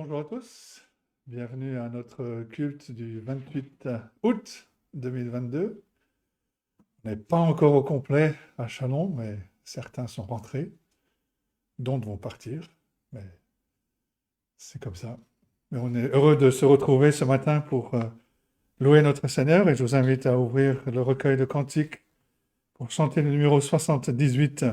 Bonjour à tous, bienvenue à notre culte du 28 août 2022. On n'est pas encore au complet à Chalon, mais certains sont rentrés, d'autres vont partir, mais c'est comme ça. Mais on est heureux de se retrouver ce matin pour louer notre Seigneur et je vous invite à ouvrir le recueil de cantiques pour chanter le numéro 78.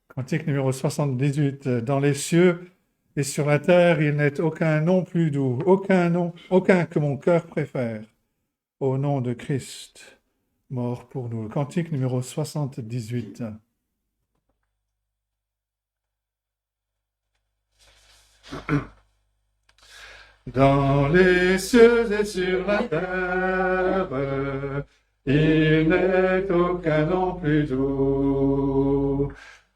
Cantique numéro 78. Dans les cieux et sur la terre, il n'est aucun nom plus doux, aucun nom, aucun que mon cœur préfère. Au nom de Christ, mort pour nous. Le cantique numéro 78. Dans les cieux et sur la terre, il n'est aucun nom plus doux,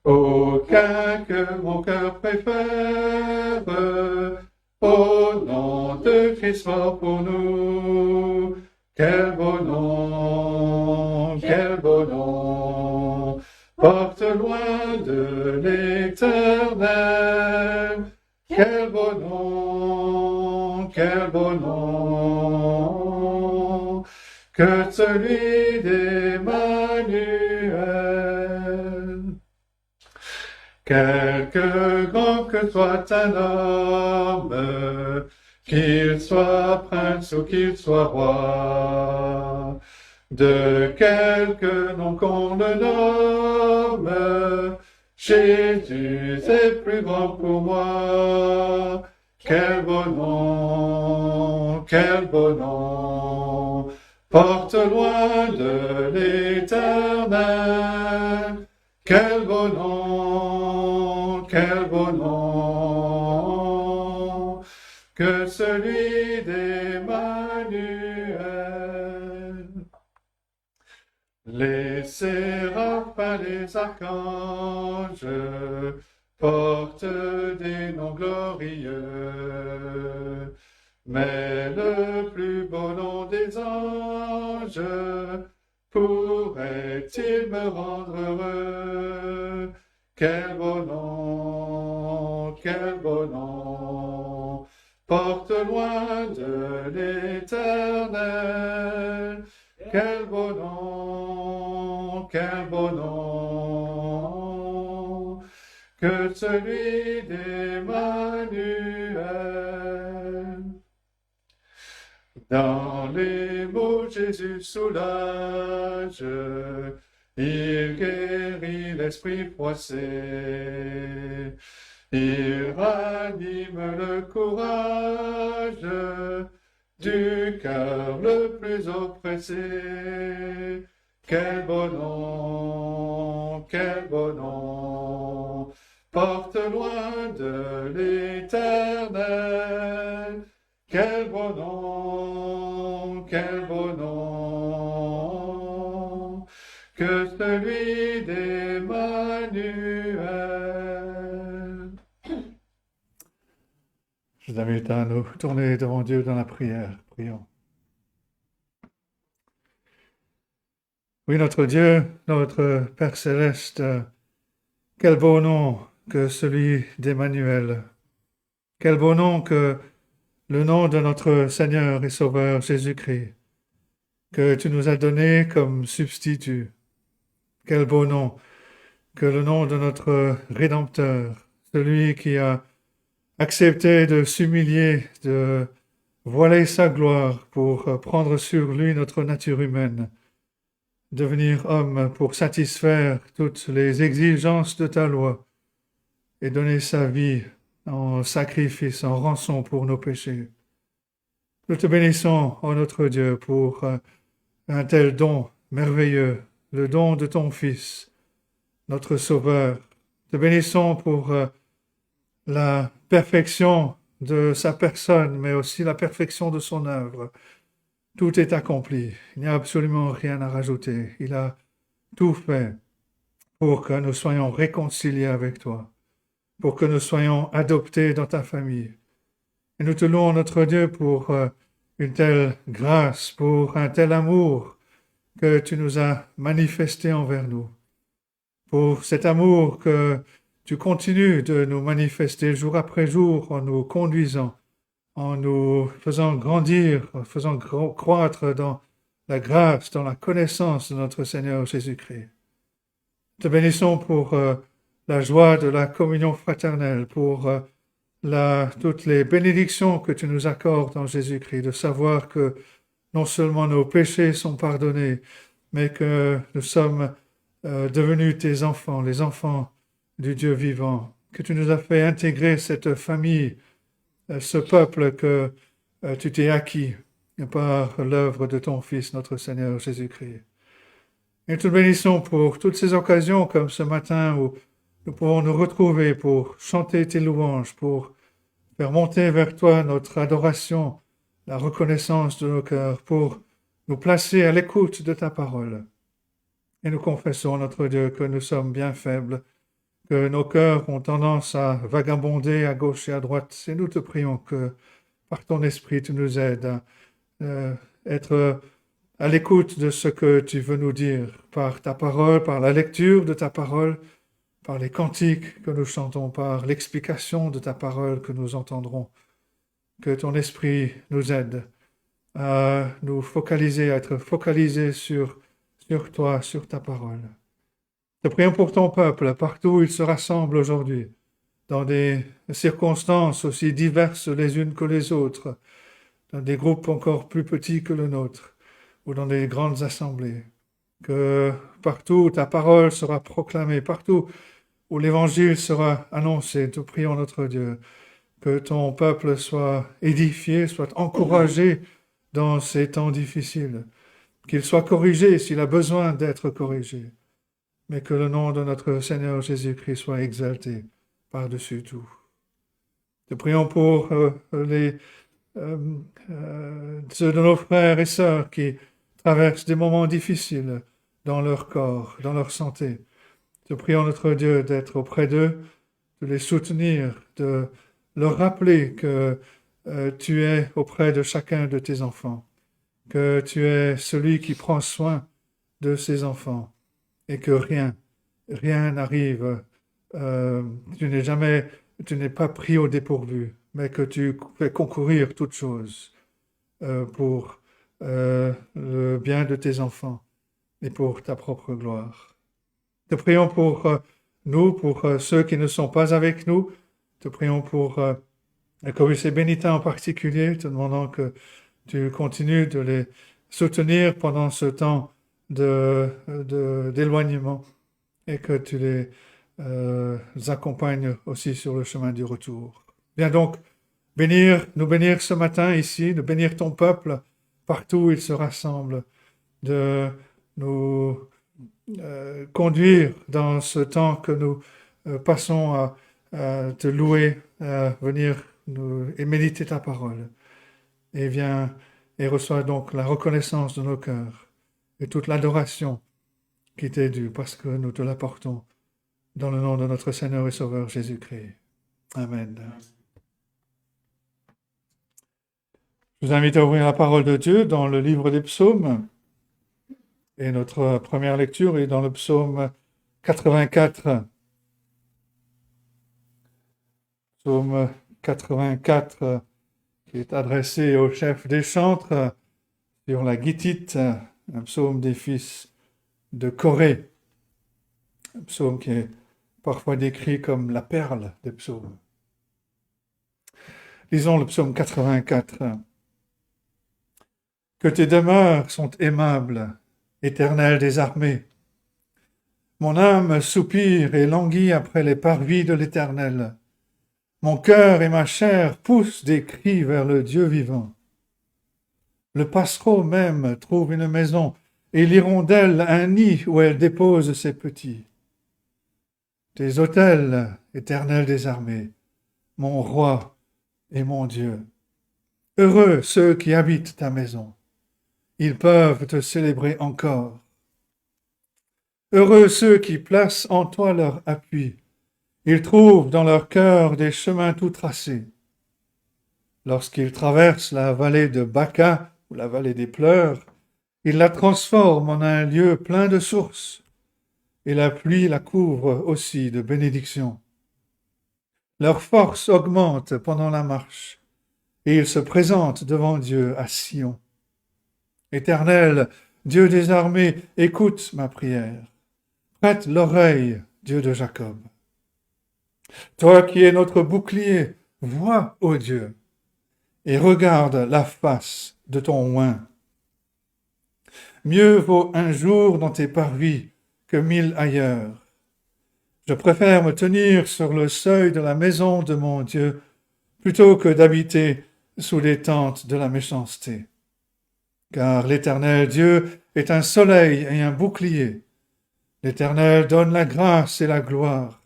aucun que mon cœur préfère. Au nom de Christ mort pour nous, quel beau nom, porte loin de l'éternel. Quel beau nom, que celui d'Emmanuel. Quelque grand que soit un homme, qu'il soit prince ou qu'il soit roi, de quelque nom qu'on le nomme, Jésus est plus grand pour moi. Quel beau nom, porte loin de l'éternel. Quel beau nom, que celui d'Emmanuel. Les séraphins, les archanges portent des noms glorieux, mais le plus beau nom des anges pourrait-il me rendre heureux? Quel beau nom, porte loin de l'éternel. Quel beau nom, que celui d'Emmanuel. Dans les mots Jésus soulage, il guérit l'esprit froissé, il ranime le courage du cœur le plus oppressé. Quel beau nom, porte loin de l'éternel. Quel beau nom, que celui d'Emmanuel. Je vous invite à nous tourner devant Dieu dans la prière. Prions. Oui, notre Dieu, notre Père céleste, quel beau nom que celui d'Emmanuel. Quel beau nom que le nom de notre Seigneur et Sauveur Jésus-Christ, que tu nous as donné comme substitut. Quel beau nom que le nom de notre Rédempteur, celui qui a accepté de s'humilier, de voiler sa gloire pour prendre sur lui notre nature humaine, devenir homme pour satisfaire toutes les exigences de ta loi et donner sa vie en sacrifice, en rançon pour nos péchés. Nous te bénissons, ô notre Dieu, pour un tel don merveilleux, le don de ton Fils, notre Sauveur. Te bénissons pour la perfection de sa personne, mais aussi la perfection de son œuvre. Tout est accompli, il n'y a absolument rien à rajouter. Il a tout fait pour que nous soyons réconciliés avec toi, pour que nous soyons adoptés dans ta famille. Et nous te louons, notre Dieu, pour une telle grâce, pour un tel amour que tu nous as manifesté envers nous, pour cet amour que tu continues de nous manifester jour après jour en nous conduisant, en nous faisant grandir, en faisant croître dans la grâce, dans la connaissance de notre Seigneur Jésus-Christ. Te bénissons pour la joie de la communion fraternelle, pour toutes les bénédictions que tu nous accordes en Jésus-Christ, de savoir que non seulement nos péchés sont pardonnés, mais que nous sommes devenus tes enfants, les enfants du Dieu vivant, que tu nous as fait intégrer cette famille, ce peuple que tu t'es acquis par l'œuvre de ton Fils, notre Seigneur Jésus-Christ. Et te bénissons pour toutes ces occasions comme ce matin où nous pouvons nous retrouver pour chanter tes louanges, pour faire monter vers toi notre adoration, la reconnaissance de nos cœurs, pour nous placer à l'écoute de ta parole. Et nous confessons, notre Dieu, que nous sommes bien faibles, que nos cœurs ont tendance à vagabonder à gauche et à droite. Et nous te prions que, par ton esprit, tu nous aides à être à l'écoute de ce que tu veux nous dire, par ta parole, par la lecture de ta parole, par les cantiques que nous chantons, par l'explication de ta parole que nous entendrons. Que ton esprit nous aide à nous focaliser, à être focalisés sur toi, sur ta parole. Te prions pour ton peuple, partout où il se rassemble aujourd'hui, dans des circonstances aussi diverses les unes que les autres, dans des groupes encore plus petits que le nôtre, ou dans des grandes assemblées, que partout où ta parole sera proclamée, partout où l'évangile sera annoncé, te prions notre Dieu, que ton peuple soit édifié, soit encouragé dans ces temps difficiles, qu'il soit corrigé s'il a besoin d'être corrigé, mais que le nom de notre Seigneur Jésus-Christ soit exalté par-dessus tout. Te prions pour ceux de nos frères et sœurs qui traversent des moments difficiles dans leur corps, dans leur santé. Te prions notre Dieu d'être auprès d'eux, de les soutenir, de leur rappeler que tu es auprès de chacun de tes enfants, que tu es celui qui prend soin de ses enfants et que rien n'arrive, tu n'es pas pris au dépourvu, mais que tu fais concourir toutes choses pour le bien de tes enfants et pour ta propre gloire. Te prions pour nous, pour ceux qui ne sont pas avec nous. Te prions pour Corus et Benita en particulier, te demandant que tu continues de les soutenir pendant ce temps d'éloignement et que tu les accompagnes aussi sur le chemin du retour. Viens donc nous bénir ce matin ici, de bénir ton peuple partout où il se rassemble, de nous conduire dans ce temps que nous passons à te louer, à venir et méditer ta parole. Et viens et reçois donc la reconnaissance de nos cœurs et toute l'adoration qui t'est due parce que nous te l'apportons dans le nom de notre Seigneur et Sauveur Jésus-Christ. Amen. Je vous invite à ouvrir la parole de Dieu dans le livre des psaumes. Et notre première lecture est dans le psaume 84. Psaume 84 qui est adressé au chef des chantres sur la Gittite, un psaume des fils de Corée. Un psaume qui est parfois décrit comme la perle des psaumes. Lisons le psaume 84. Que tes demeures sont aimables, Éternel des armées. Mon âme soupire et languit après les parvis de l'Éternel. Mon cœur et ma chair poussent des cris vers le Dieu vivant. Le passereau même trouve une maison et l'hirondelle un nid où elle dépose ses petits. Tes autels, Éternel des armées, mon roi et mon Dieu. Heureux ceux qui habitent ta maison. Ils peuvent te célébrer encore. Heureux ceux qui placent en toi leur appui. Ils trouvent dans leur cœur des chemins tout tracés. Lorsqu'ils traversent la vallée de Baca, ou la vallée des pleurs, ils la transforment en un lieu plein de sources, et la pluie la couvre aussi de bénédictions. Leur force augmente pendant la marche et ils se présentent devant Dieu à Sion. Éternel, Dieu des armées, écoute ma prière. Prête l'oreille, Dieu de Jacob. Toi qui es notre bouclier, vois, ô Dieu, et regarde la face de ton oint. Mieux vaut un jour dans tes parvis que 1000 ailleurs. Je préfère me tenir sur le seuil de la maison de mon Dieu plutôt que d'habiter sous les tentes de la méchanceté. Car l'Éternel Dieu est un soleil et un bouclier. L'Éternel donne la grâce et la gloire.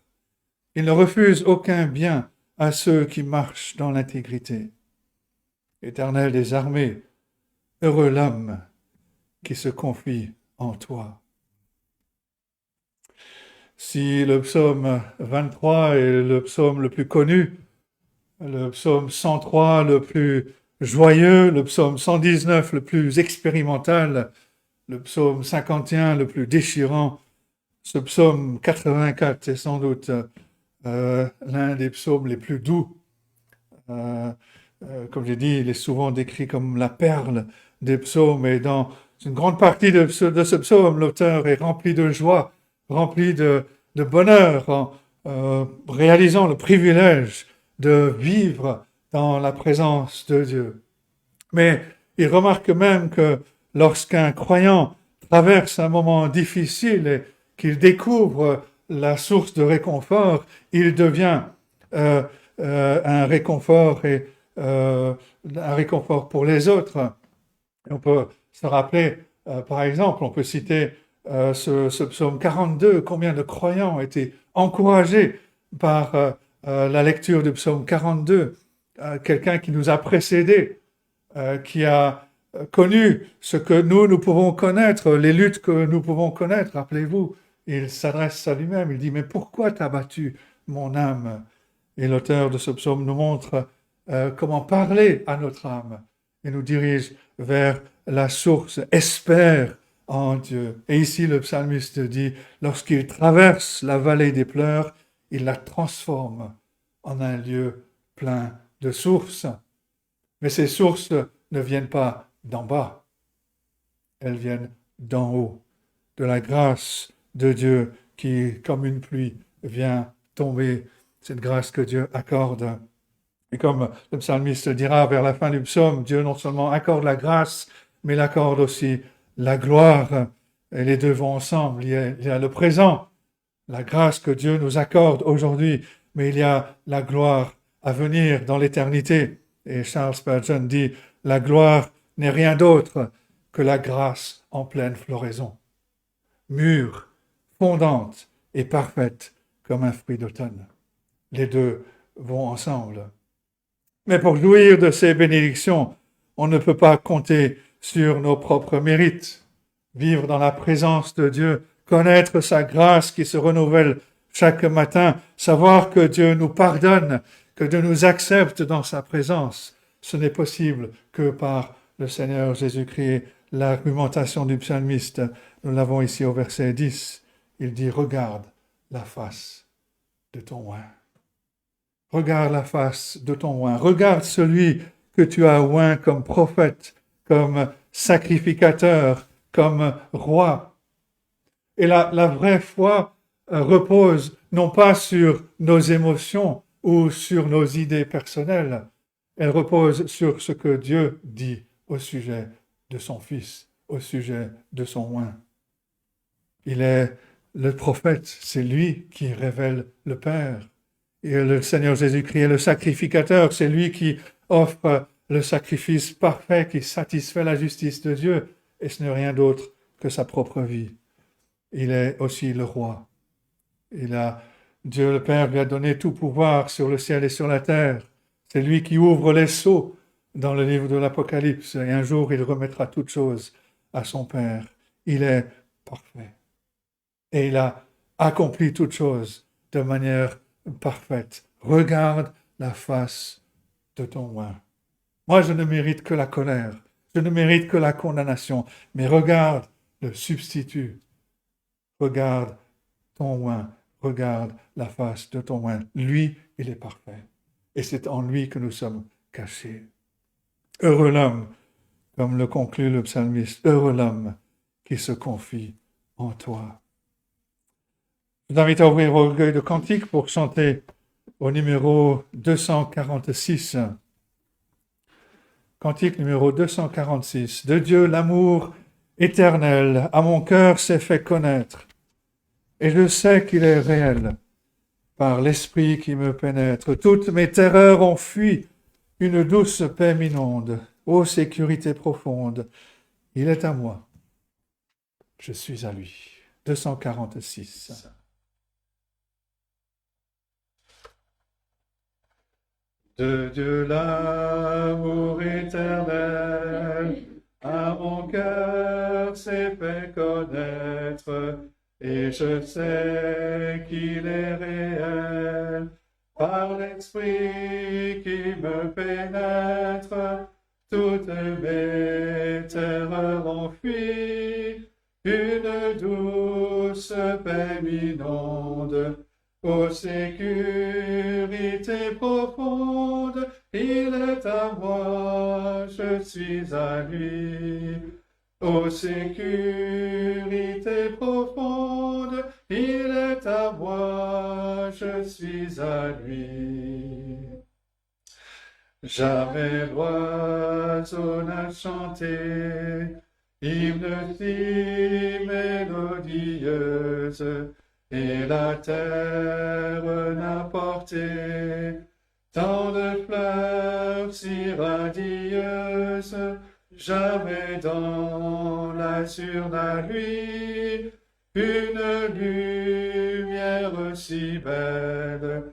Il ne refuse aucun bien à ceux qui marchent dans l'intégrité. Éternel des armées, heureux l'homme qui se confie en toi. Si le psaume 23 est le psaume le plus connu, le psaume 103 le plus joyeux, le psaume 119 le plus expérimental, le psaume 51 le plus déchirant, ce psaume 84 est sans doute l'un des psaumes les plus doux. Comme j'ai dit, il est souvent décrit comme la perle des psaumes, et dans une grande partie de ce psaume, l'auteur est rempli de joie, rempli de bonheur, en réalisant le privilège de vivre dans la présence de Dieu. Mais il remarque même que lorsqu'un croyant traverse un moment difficile et qu'il découvre la source de réconfort, il devient un réconfort un réconfort pour les autres. Et on peut se rappeler, par exemple, on peut citer ce psaume 42, combien de croyants ont été encouragés par la lecture du psaume 42, quelqu'un qui nous a précédés, qui a connu ce que nous pouvons connaître, les luttes que nous pouvons connaître. Rappelez-vous, il s'adresse à lui-même, il dit « Mais pourquoi t'as battu mon âme ?» Et l'auteur de ce psaume nous montre comment parler à notre âme et nous dirige vers la source, espère en Dieu. Et ici, le psalmiste dit, lorsqu'il traverse la vallée des pleurs, il la transforme en un lieu plein de sources. Mais ces sources ne viennent pas d'en bas, elles viennent d'en haut, de la grâce de Dieu qui, comme une pluie, vient tomber, cette grâce que Dieu accorde. Et comme le psalmiste dira vers la fin du psaume, Dieu non seulement accorde la grâce, mais il accorde aussi la gloire. Et les deux vont ensemble. Il y a le présent, la grâce que Dieu nous accorde aujourd'hui, mais il y a la gloire à venir dans l'éternité. Et Charles Spurgeon dit, la gloire n'est rien d'autre que la grâce en pleine floraison, mûre, fondante et parfaite comme un fruit d'automne. Les deux vont ensemble. Mais pour jouir de ces bénédictions, on ne peut pas compter sur nos propres mérites. Vivre dans la présence de Dieu, connaître sa grâce qui se renouvelle chaque matin, savoir que Dieu nous pardonne, que Dieu nous accepte dans sa présence, ce n'est possible que par le Seigneur Jésus-Christ. L'argumentation du psalmiste, nous l'avons ici au verset 10. Il dit, regarde la face de ton oint. Regarde la face de ton oint. Regarde celui que tu as oint comme prophète, comme sacrificateur, comme roi. Et la vraie foi repose non pas sur nos émotions ou sur nos idées personnelles. Elle repose sur ce que Dieu dit au sujet de son Fils, au sujet de son oint. Il est le prophète, c'est lui qui révèle le Père. Et le Seigneur Jésus-Christ est le sacrificateur, c'est lui qui offre le sacrifice parfait qui satisfait la justice de Dieu, et ce n'est rien d'autre que sa propre vie. Il est aussi le roi. Dieu le Père lui a donné tout pouvoir sur le ciel et sur la terre. C'est lui qui ouvre les sceaux dans le livre de l'Apocalypse, et un jour il remettra toutes choses à son Père. Il est parfait. Et il a accompli toutes choses de manière parfaite. Regarde la face de ton oint. Moi, je ne mérite que la colère. Je ne mérite que la condamnation. Mais regarde le substitut. Regarde ton oint. regarde la face de ton roi. Lui, il est parfait. Et c'est en lui que nous sommes cachés. Heureux l'homme, comme le conclut le psalmiste, heureux l'homme qui se confie en toi. Je vous invite à ouvrir vos recueils de cantiques pour chanter au numéro 246. Cantique numéro 246. De Dieu, l'amour éternel à mon cœur s'est fait connaître, et je sais qu'il est réel par l'esprit qui me pénètre. Toutes mes terreurs ont fui, une douce paix m'inonde. Ô sécurité profonde, il est à moi, je suis à lui. 246. De Dieu l'amour éternel à mon cœur s'est fait connaître, et je sais qu'il est réel par l'esprit qui me pénètre. Toutes mes terreurs ont fui, une douce paix m'inonde. Ô sécurité profonde, il est à moi, je suis à lui. Ô sécurité profonde, il est à moi, je suis à lui. Jamais l'oiseau n'a chanté, hymne si mélodieuse, et la terre n'a porté tant de fleurs si radieuses. Jamais dans l'azur n'a lui une lumière si belle.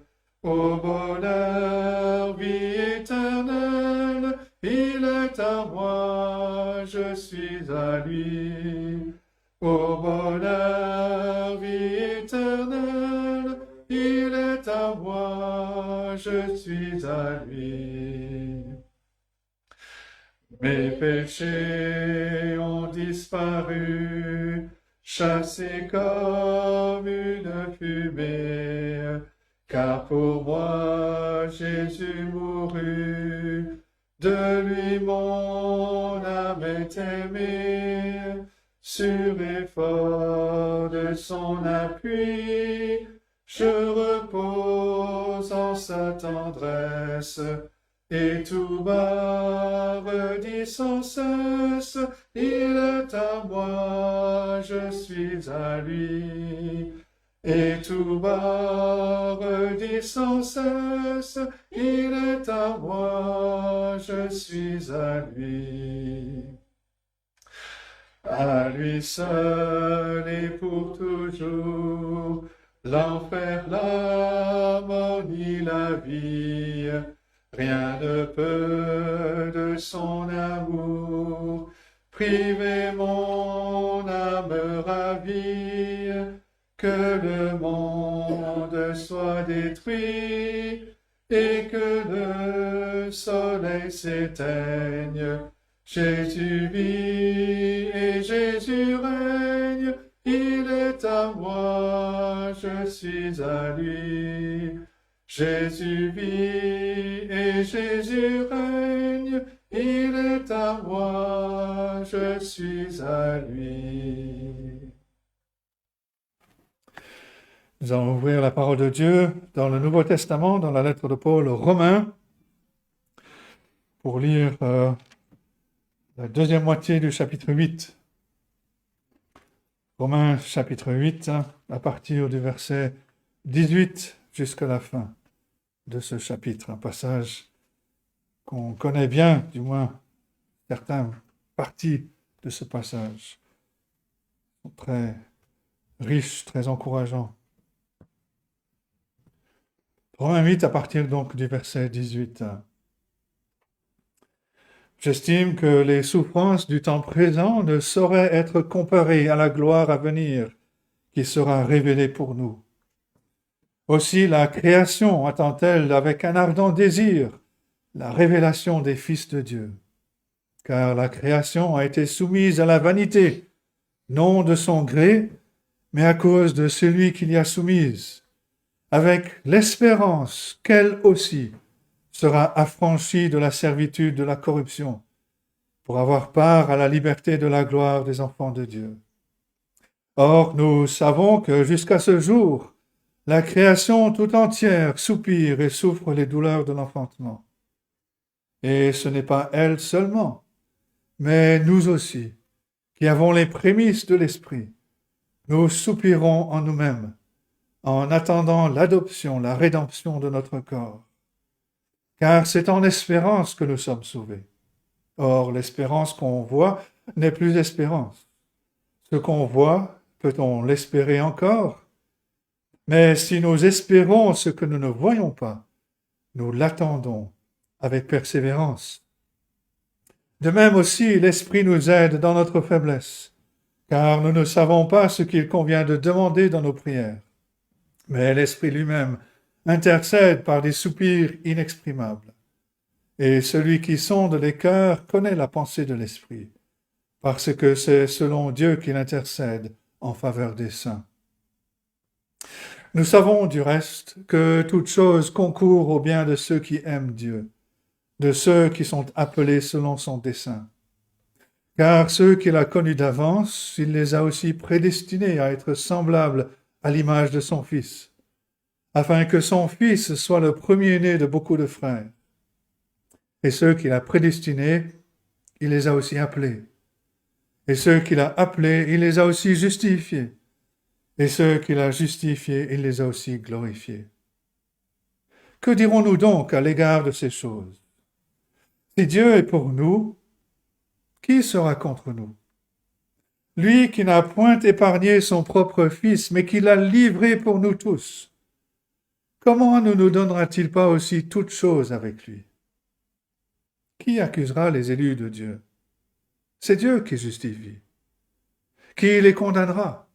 Ô bonheur, vie éternelle, il est à moi, je suis à lui. Ô bonheur, vie éternelle, il est à moi, je suis à lui. Mes péchés ont disparu, chassés comme une fumée, car pour moi Jésus mourut, de lui mon âme est aimée. Sur et fort de son appui, je repose en sa tendresse, et tout bas redit sans cesse, il est à moi, je suis à lui. Et tout bas redit sans cesse, il est à moi, je suis à lui. À lui seul et pour toujours, l'enfer, la mort ni la vie, rien ne peut de son amour priver mon âme ravie. Que le monde soit détruit et que le soleil s'éteigne. Jésus vit et Jésus règne, il est à moi, je suis à lui. Jésus vit et Jésus règne, il est à moi, je suis à lui. Nous allons ouvrir la parole de Dieu dans le Nouveau Testament, dans la lettre de Paul aux Romains, pour lire la deuxième moitié du chapitre 8. Romains chapitre 8, à partir du verset 18 jusqu'à la fin de ce chapitre. Un passage qu'on connaît bien, du moins certaines parties de ce passage. Sont très riches, très encourageants. Romains 8, à partir donc du verset 18. J'estime que les souffrances du temps présent ne sauraient être comparées à la gloire à venir qui sera révélée pour nous. Aussi la création attend-elle avec un ardent désir la révélation des fils de Dieu. Car la création a été soumise à la vanité, non de son gré, mais à cause de celui qui l'y a soumise, avec l'espérance qu'elle aussi sera affranchie de la servitude de la corruption, pour avoir part à la liberté de la gloire des enfants de Dieu. Or, nous savons que jusqu'à ce jour, la création tout entière soupire et souffre les douleurs de l'enfantement. Et ce n'est pas elle seulement, mais nous aussi, qui avons les prémices de l'Esprit, nous soupirons en nous-mêmes, en attendant l'adoption, la rédemption de notre corps. Car c'est en espérance que nous sommes sauvés. Or, l'espérance qu'on voit n'est plus espérance. Ce qu'on voit, peut-on l'espérer encore? Mais si nous espérons ce que nous ne voyons pas, nous l'attendons avec persévérance. De même aussi, l'Esprit nous aide dans notre faiblesse, car nous ne savons pas ce qu'il convient de demander dans nos prières. Mais l'Esprit lui-même intercède par des soupirs inexprimables. Et celui qui sonde les cœurs connaît la pensée de l'Esprit, parce que c'est selon Dieu qu'il intercède en faveur des saints. Nous savons du reste que toute chose concourt au bien de ceux qui aiment Dieu, de ceux qui sont appelés selon son dessein. Car ceux qu'il a connus d'avance, il les a aussi prédestinés à être semblables à l'image de son Fils, afin que son Fils soit le premier-né de beaucoup de frères. Et ceux qu'il a prédestinés, il les a aussi appelés. Et ceux qu'il a appelés, il les a aussi justifiés. Et ceux qu'il a justifiés, il les a aussi glorifiés. Que dirons-nous donc à l'égard de ces choses? Si Dieu est pour nous, qui sera contre nous? Lui qui n'a point épargné son propre Fils, mais qui l'a livré pour nous tous, comment ne nous donnera-t-il pas aussi toutes choses avec lui? Qui accusera les élus de Dieu? C'est Dieu qui justifie. Qui les condamnera?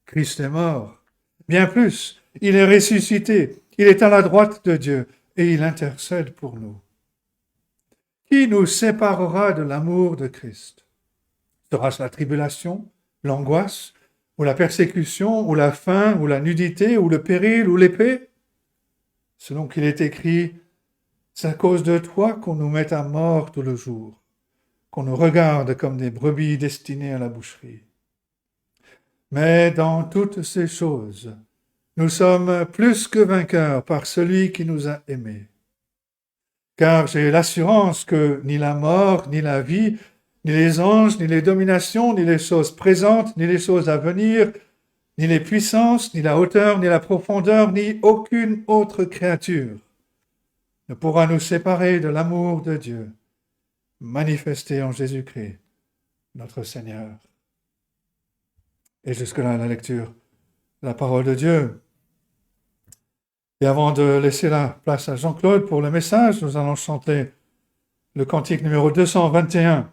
Christ est mort. Bien plus, il est ressuscité, il est à la droite de Dieu et il intercède pour nous. Qui nous séparera de l'amour de Christ? Sera-ce la tribulation, l'angoisse, ou la persécution, ou la faim, ou la nudité, ou le péril, ou l'épée? Selon qu'il est écrit, c'est à cause de toi qu'on nous met à mort tout le jour, qu'on nous regarde comme des brebis destinées à la boucherie. Mais dans toutes ces choses, nous sommes plus que vainqueurs par celui qui nous a aimés. Car j'ai l'assurance que ni la mort, ni la vie, ni les anges, ni les dominations, ni les choses présentes, ni les choses à venir, ni les puissances, ni la hauteur, ni la profondeur, ni aucune autre créature ne pourra nous séparer de l'amour de Dieu, manifesté en Jésus-Christ, notre Seigneur. Et jusque-là, la lecture de la parole de Dieu. Et avant de laisser la place à Jean-Claude pour le message, nous allons chanter le cantique numéro 221.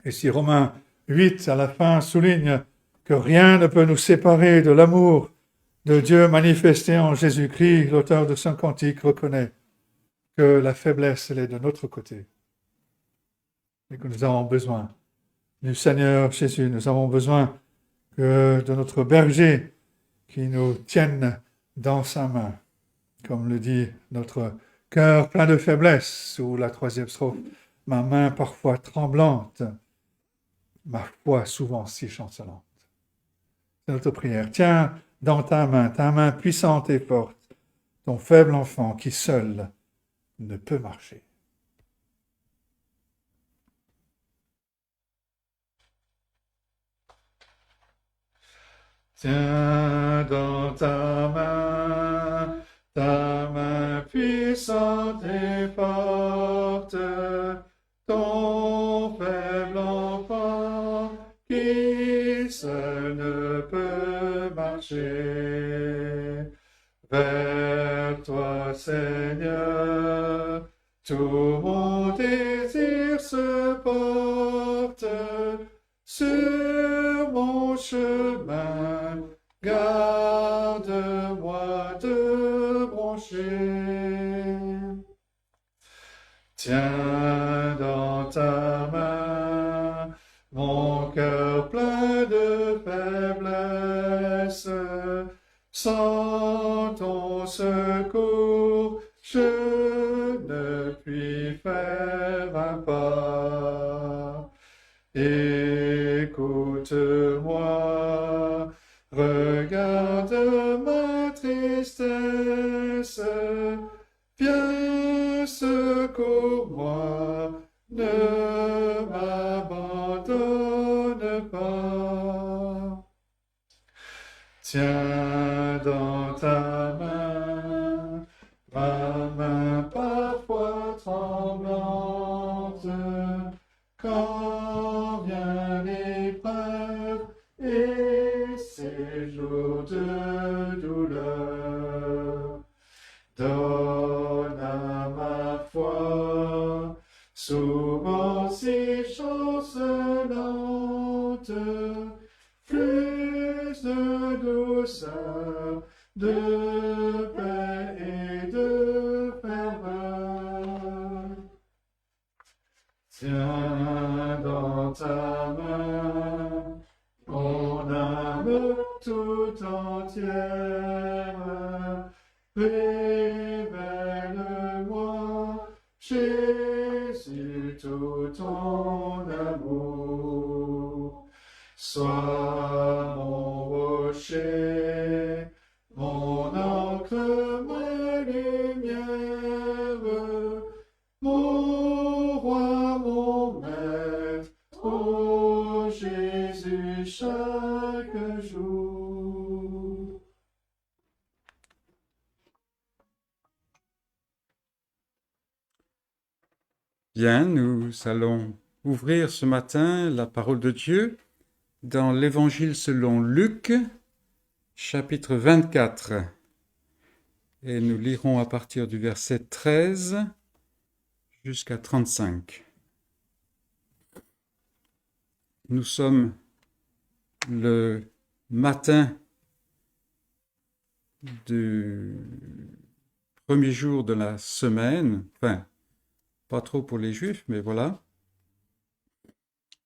Et si Romains 8, à la fin, souligne que rien ne peut nous séparer de l'amour de Dieu manifesté en Jésus-Christ, l'auteur de ce cantique reconnaît que la faiblesse, elle est de notre côté et que nous avons besoin du Seigneur Jésus. Nous avons besoin de notre berger qui nous tienne dans sa main, comme le dit notre cœur plein de faiblesse, ou la troisième strophe, ma main parfois tremblante, ma foi souvent si chancelante. C'est notre prière. Tiens dans ta main puissante et forte, ton faible enfant qui seul ne peut marcher. Tiens dans ta main puissante et forte, ton faible enfant qui seul ne peut marcher. Vers toi, Seigneur, tout mon désir se porte. Sur mon chemin, garde-moi de broncher. Tiens dans ta main mon cœur plein de faiblesse, sans Écoute-moi, regarde ma tristesse, viens secours-moi, ne m'abandonne pas. Tiens dans ta main, ma main parfois tremblante, quand vient l'épreuve et ces jours de douleur. Donne à ma foi, souvent si chancelante, plus de douceur, de paix et de ferveur. Tiens dans ta main mon âme tout entière. Révèle-moi, Jésus, tout ton amour. Sois mon rocher, mon ancre, ma lumière, mon roi, mon maître, ô Jésus, chaque jour. Bien, nous allons ouvrir ce matin la parole de Dieu dans l'Évangile selon Luc, chapitre 24. Et nous lirons à partir du verset 13 jusqu'à 35. Nous sommes le matin du premier jour de la semaine, enfin, pas trop pour les Juifs, mais voilà.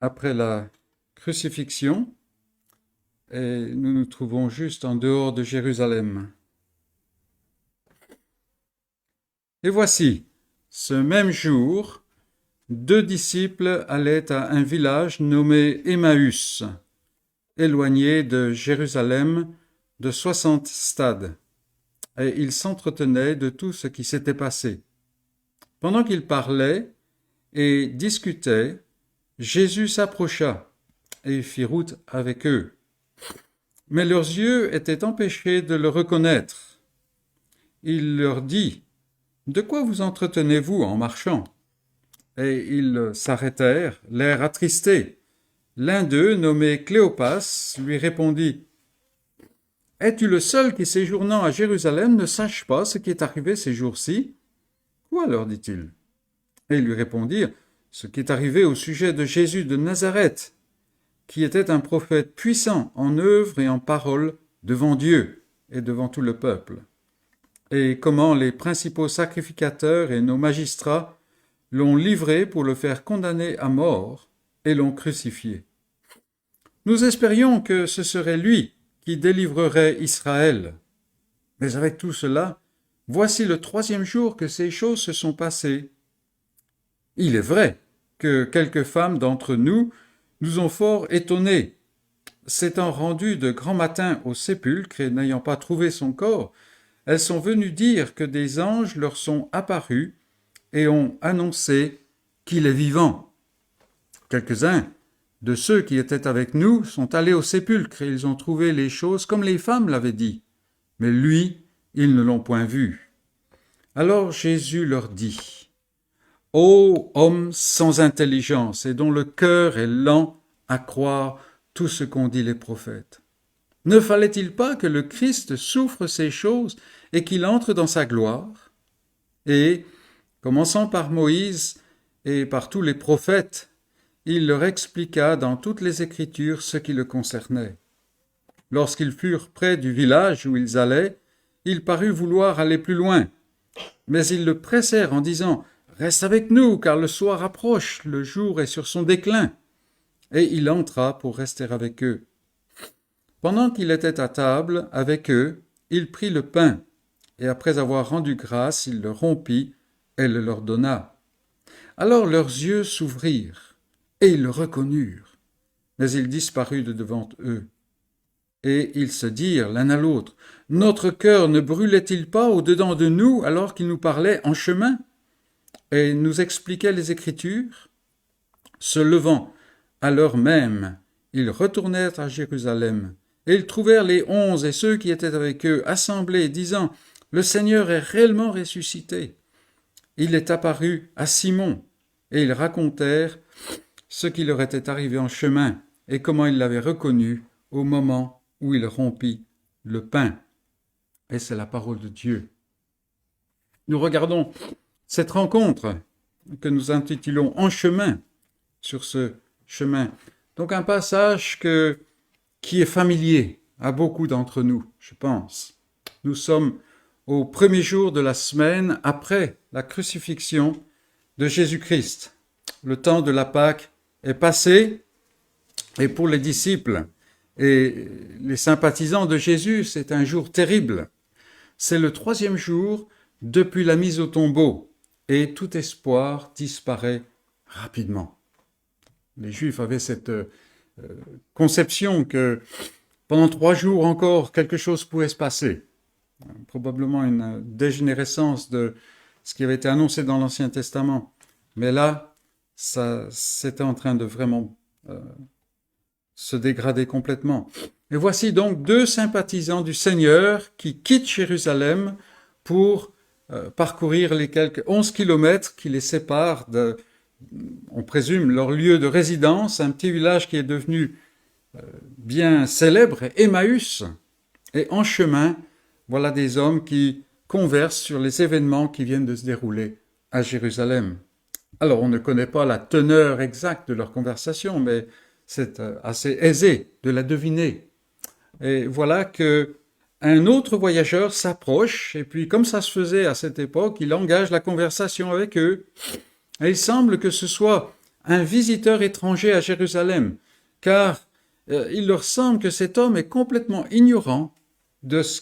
Après la crucifixion, et nous nous trouvons juste en dehors de Jérusalem. Et voici, ce même jour, 2 disciples allaient à un village nommé Emmaüs, éloigné de Jérusalem de 60 stades, et ils s'entretenaient de tout ce qui s'était passé. Pendant qu'ils parlaient et discutaient, Jésus s'approcha et fit route avec eux. Mais leurs yeux étaient empêchés de le reconnaître. Il leur dit : « De quoi vous entretenez-vous en marchant ?» Et ils s'arrêtèrent, l'air attristé. L'un d'eux, nommé Cléopas, lui répondit : « Es-tu le seul qui, séjournant à Jérusalem, ne sache pas ce qui est arrivé ces jours-ci ? » « Quoi ? leur dit-il. Et ils lui répondirent : « Ce qui est arrivé au sujet de Jésus de Nazareth, qui était un prophète puissant en œuvre et en parole devant Dieu et devant tout le peuple. Et comment les principaux sacrificateurs et nos magistrats l'ont livré pour le faire condamner à mort et l'ont crucifié. Nous espérions que ce serait lui qui délivrerait Israël. Mais avec tout cela, voici le 3e jour que ces choses se sont passées. Il est vrai que quelques femmes d'entre nous nous ont fort étonnés. S'étant rendues de grand matin au sépulcre et n'ayant pas trouvé son corps, elles sont venues dire que des anges leur sont apparus et ont annoncé qu'il est vivant. Quelques-uns de ceux qui étaient avec nous sont allés au sépulcre et ils ont trouvé les choses comme les femmes l'avaient dit. Mais lui, ils ne l'ont point vu. Alors Jésus leur dit : « Ô hommes sans intelligence et dont le cœur est lent à croire tout ce qu'ont dit les prophètes. Ne fallait-il pas que le Christ souffre ces choses et qu'il entre dans sa gloire ? Et, commençant par Moïse et par tous les prophètes, il leur expliqua dans toutes les Écritures ce qui le concernait. Lorsqu'ils furent près du village où ils allaient, il parut vouloir aller plus loin. Mais ils le pressèrent en disant : « Reste avec nous, car le soir approche, le jour est sur son déclin. » Et il entra pour rester avec eux. Pendant qu'il était à table avec eux, il prit le pain, et après avoir rendu grâce, il le rompit et le leur donna. Alors leurs yeux s'ouvrirent, et ils le reconnurent. Mais il disparut de devant eux. Et ils se dirent l'un à l'autre, « Notre cœur ne brûlait-il pas au-dedans de nous alors qu'il nous parlait en chemin et nous expliquait les Écritures ?» Se levant à l'heure même, ils retournèrent à Jérusalem, et ils trouvèrent les 11 et ceux qui étaient avec eux assemblés, disant, « Le Seigneur est réellement ressuscité. Il est apparu à Simon. » Et ils racontèrent ce qui leur était arrivé en chemin, et comment ils l'avaient reconnu au moment où il rompit le pain. Et c'est la parole de Dieu. Nous regardons cette rencontre que nous intitulons « En chemin » sur ce chemin. Donc un passage qui est familier à beaucoup d'entre nous, je pense. Nous sommes au premier jour de la semaine après la crucifixion de Jésus-Christ. Le temps de la Pâque est passé, et pour les disciples et les sympathisants de Jésus, c'est un jour terrible. C'est le 3e jour depuis la mise au tombeau, et tout espoir disparaît rapidement. Les Juifs avaient cette conception que pendant 3 jours encore, quelque chose pouvait se passer. Probablement une dégénérescence de ce qui avait été annoncé dans l'Ancien Testament. Mais là, c'était en train de vraiment se dégrader complètement. Et voici donc 2 sympathisants du Seigneur qui quittent Jérusalem pour parcourir les quelques 11 kilomètres qui les séparent on présume, leur lieu de résidence, un petit village qui est devenu bien célèbre, Emmaüs. Et en chemin, voilà des hommes qui conversent sur les événements qui viennent de se dérouler à Jérusalem. Alors, on ne connaît pas la teneur exacte de leur conversation, mais c'est assez aisé de la deviner. Et voilà que un autre voyageur s'approche, et puis comme ça se faisait à cette époque, il engage la conversation avec eux. Et il semble que ce soit un visiteur étranger à Jérusalem, car il leur semble que cet homme est complètement ignorant de ce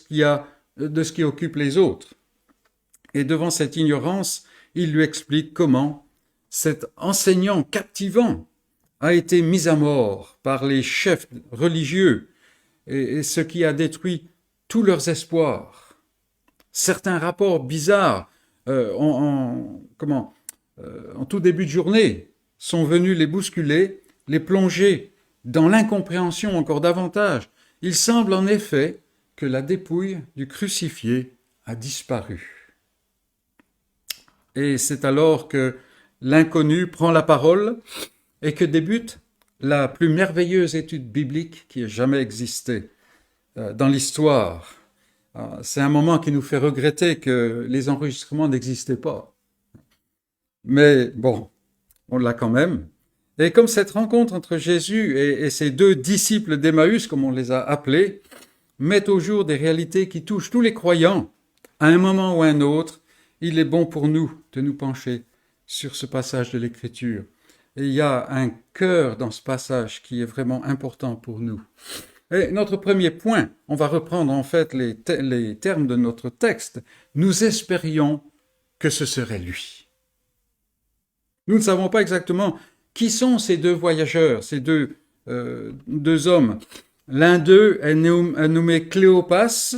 qui occupe les autres. Et devant cette ignorance, il lui explique comment cet enseignant captivant a été mis à mort par les chefs religieux, et ce qui a détruit tous leurs espoirs. Certains rapports bizarres en tout début de journée sont venus les bousculer, les plonger dans l'incompréhension encore davantage. Il semble en effet que la dépouille du crucifié a disparu. Et c'est alors que l'inconnu prend la parole et que débute la plus merveilleuse étude biblique qui ait jamais existé dans l'histoire. C'est un moment qui nous fait regretter que les enregistrements n'existaient pas. Mais bon, on l'a quand même. Et comme cette rencontre entre Jésus et ces 2 disciples d'Emmaüs, comme on les a appelés, met au jour des réalités qui touchent tous les croyants, à un moment ou à un autre, il est bon pour nous de nous pencher sur ce passage de l'Écriture. Et il y a un cœur dans ce passage qui est vraiment important pour nous. Et notre premier point, on va reprendre en fait les termes de notre texte. Nous espérions que ce serait lui. Nous ne savons pas exactement qui sont ces 2 voyageurs, ces deux hommes. L'un d'eux est nommé Cléopas,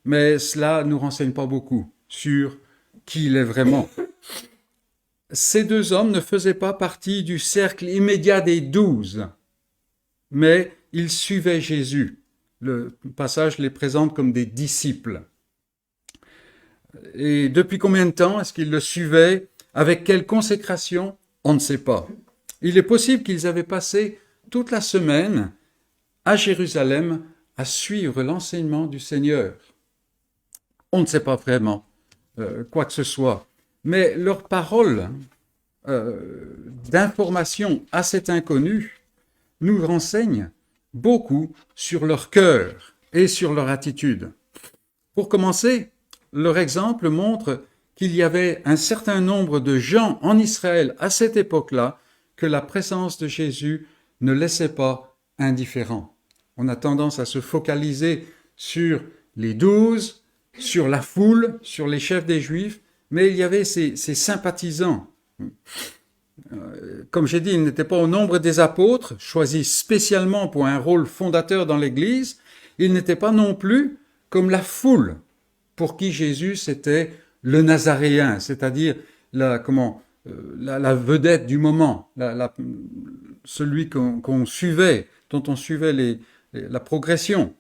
mais cela ne nous renseigne pas beaucoup sur qui il est vraiment. Ces 2 hommes ne faisaient pas partie du cercle immédiat des 12, mais ils suivaient Jésus. Le passage les présente comme des disciples. Et depuis combien de temps est-ce qu'ils le suivaient? Avec quelle consécration? On ne sait pas. Il est possible qu'ils avaient passé toute la semaine à Jérusalem à suivre l'enseignement du Seigneur. On ne sait pas vraiment quoi que ce soit. Mais leurs paroles d'information à cet inconnu nous renseignent beaucoup sur leur cœur et sur leur attitude. Pour commencer, leur exemple montre qu'il y avait un certain nombre de gens en Israël à cette époque-là que la présence de Jésus ne laissait pas indifférents. On a tendance à se focaliser sur les 12, sur la foule, sur les chefs des Juifs, mais il y avait ces sympathisants. Comme j'ai dit, il n'était pas au nombre des apôtres, choisis spécialement pour un rôle fondateur dans l'Église. Il n'était pas non plus comme la foule pour qui Jésus était le Nazaréen, c'est-à-dire la vedette du moment, celui qu'on suivait, dont on suivait la progression.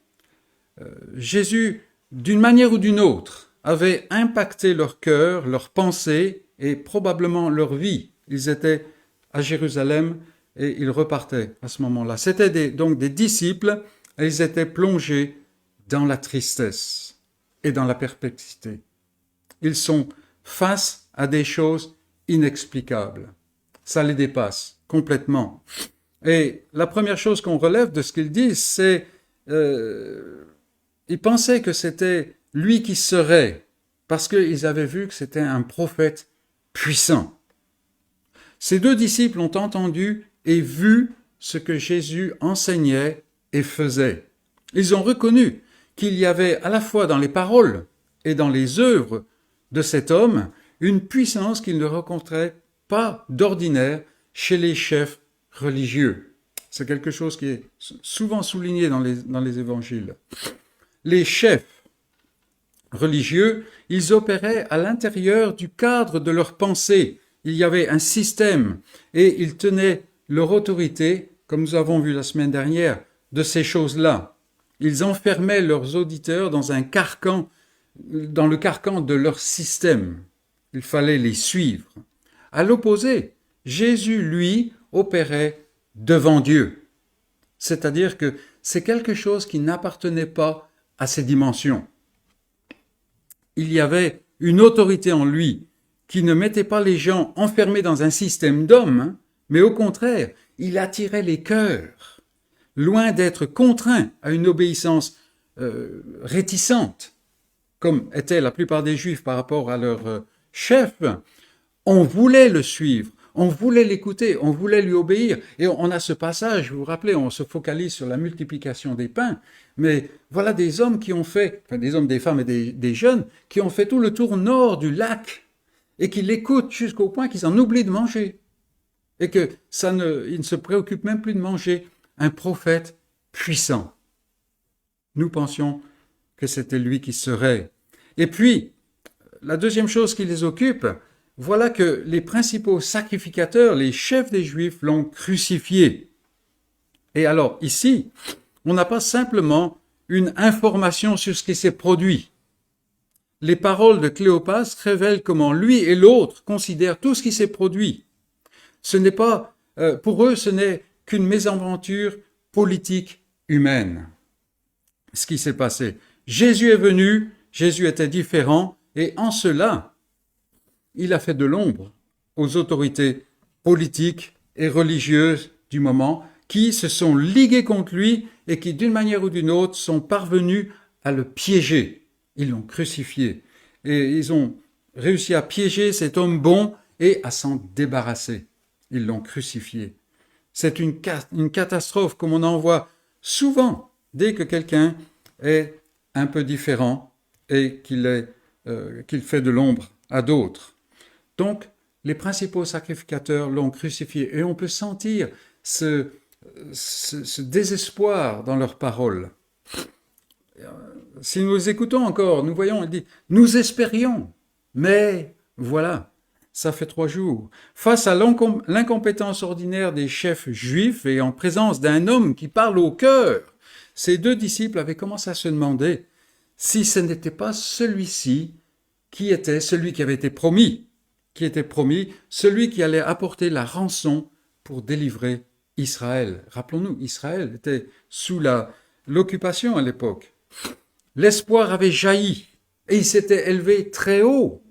Jésus, d'une manière ou d'une autre, avait impacté leur cœur, leurs pensées et probablement leur vie. Ils étaient à Jérusalem et ils repartaient à ce moment-là. C'étaient donc des disciples et ils étaient plongés dans la tristesse et dans la perplexité. Ils sont face à des choses inexplicables. Ça les dépasse complètement. Et la première chose qu'on relève de ce qu'ils disent, c'est ils pensaient que c'était lui qui serait, parce qu'ils avaient vu que c'était un prophète puissant. Ces deux disciples ont entendu et vu ce que Jésus enseignait et faisait. Ils ont reconnu qu'il y avait à la fois dans les paroles et dans les œuvres de cet homme une puissance qu'ils ne rencontraient pas d'ordinaire chez les chefs religieux. C'est quelque chose qui est souvent souligné dans les évangiles. Les chefs religieux, ils opéraient à l'intérieur du cadre de leur pensée. Il y avait un système et ils tenaient leur autorité, comme nous avons vu la semaine dernière, de ces choses-là. Ils enfermaient leurs auditeurs dans un carcan, dans le carcan de leur système. Il fallait les suivre. À l'opposé, Jésus, lui, opérait devant Dieu. C'est-à-dire que c'est quelque chose qui n'appartenait pas à ces dimensions. Il y avait une autorité en lui qui ne mettait pas les gens enfermés dans un système d'hommes, mais au contraire, il attirait les cœurs, loin d'être contraint à une obéissance réticente, comme étaient la plupart des Juifs par rapport à leur chef. On voulait le suivre, on voulait l'écouter, on voulait lui obéir. Et on a ce passage, vous vous rappelez, on se focalise sur la multiplication des pains, mais voilà des hommes qui ont fait, enfin des hommes, des femmes et des jeunes, qui ont fait tout le tour nord du lac et qui l'écoutent jusqu'au point qu'ils en oublient de manger. Et que ils ne se préoccupent même plus de manger un prophète puissant. Nous pensions que c'était lui qui serait. Et puis, la deuxième chose qui les occupe, voilà que les principaux sacrificateurs, les chefs des Juifs, l'ont crucifié. Et alors, ici, on n'a pas simplement une information sur ce qui s'est produit. Les paroles de Cléopas révèlent comment lui et l'autre considèrent tout ce qui s'est produit. Ce n'est pas, pour eux, ce n'est qu'une mésaventure politique humaine. Ce qui s'est passé. Jésus est venu, Jésus était différent, et en cela, il a fait de l'ombre aux autorités politiques et religieuses du moment qui se sont liguées contre lui et qui, d'une manière ou d'une autre, sont parvenus à le piéger. Ils l'ont crucifié. Et ils ont réussi à piéger cet homme bon et à s'en débarrasser. Ils l'ont crucifié. C'est une catastrophe comme on en voit souvent dès que quelqu'un est un peu différent et qu'il fait de l'ombre à d'autres. Donc, les principaux sacrificateurs l'ont crucifié et on peut sentir ce désespoir dans leurs paroles. Si nous les écoutons encore, nous voyons, il dit, nous espérions, mais voilà, ça fait 3 jours. Face à l'incompétence ordinaire des chefs juifs et en présence d'un homme qui parle au cœur, ces deux disciples avaient commencé à se demander si ce n'était pas celui-ci qui était celui qui avait été promis, celui qui allait apporter la rançon pour délivrer Israël. Rappelons-nous, Israël était sous l'occupation à l'époque. L'espoir avait jailli et il s'était élevé très haut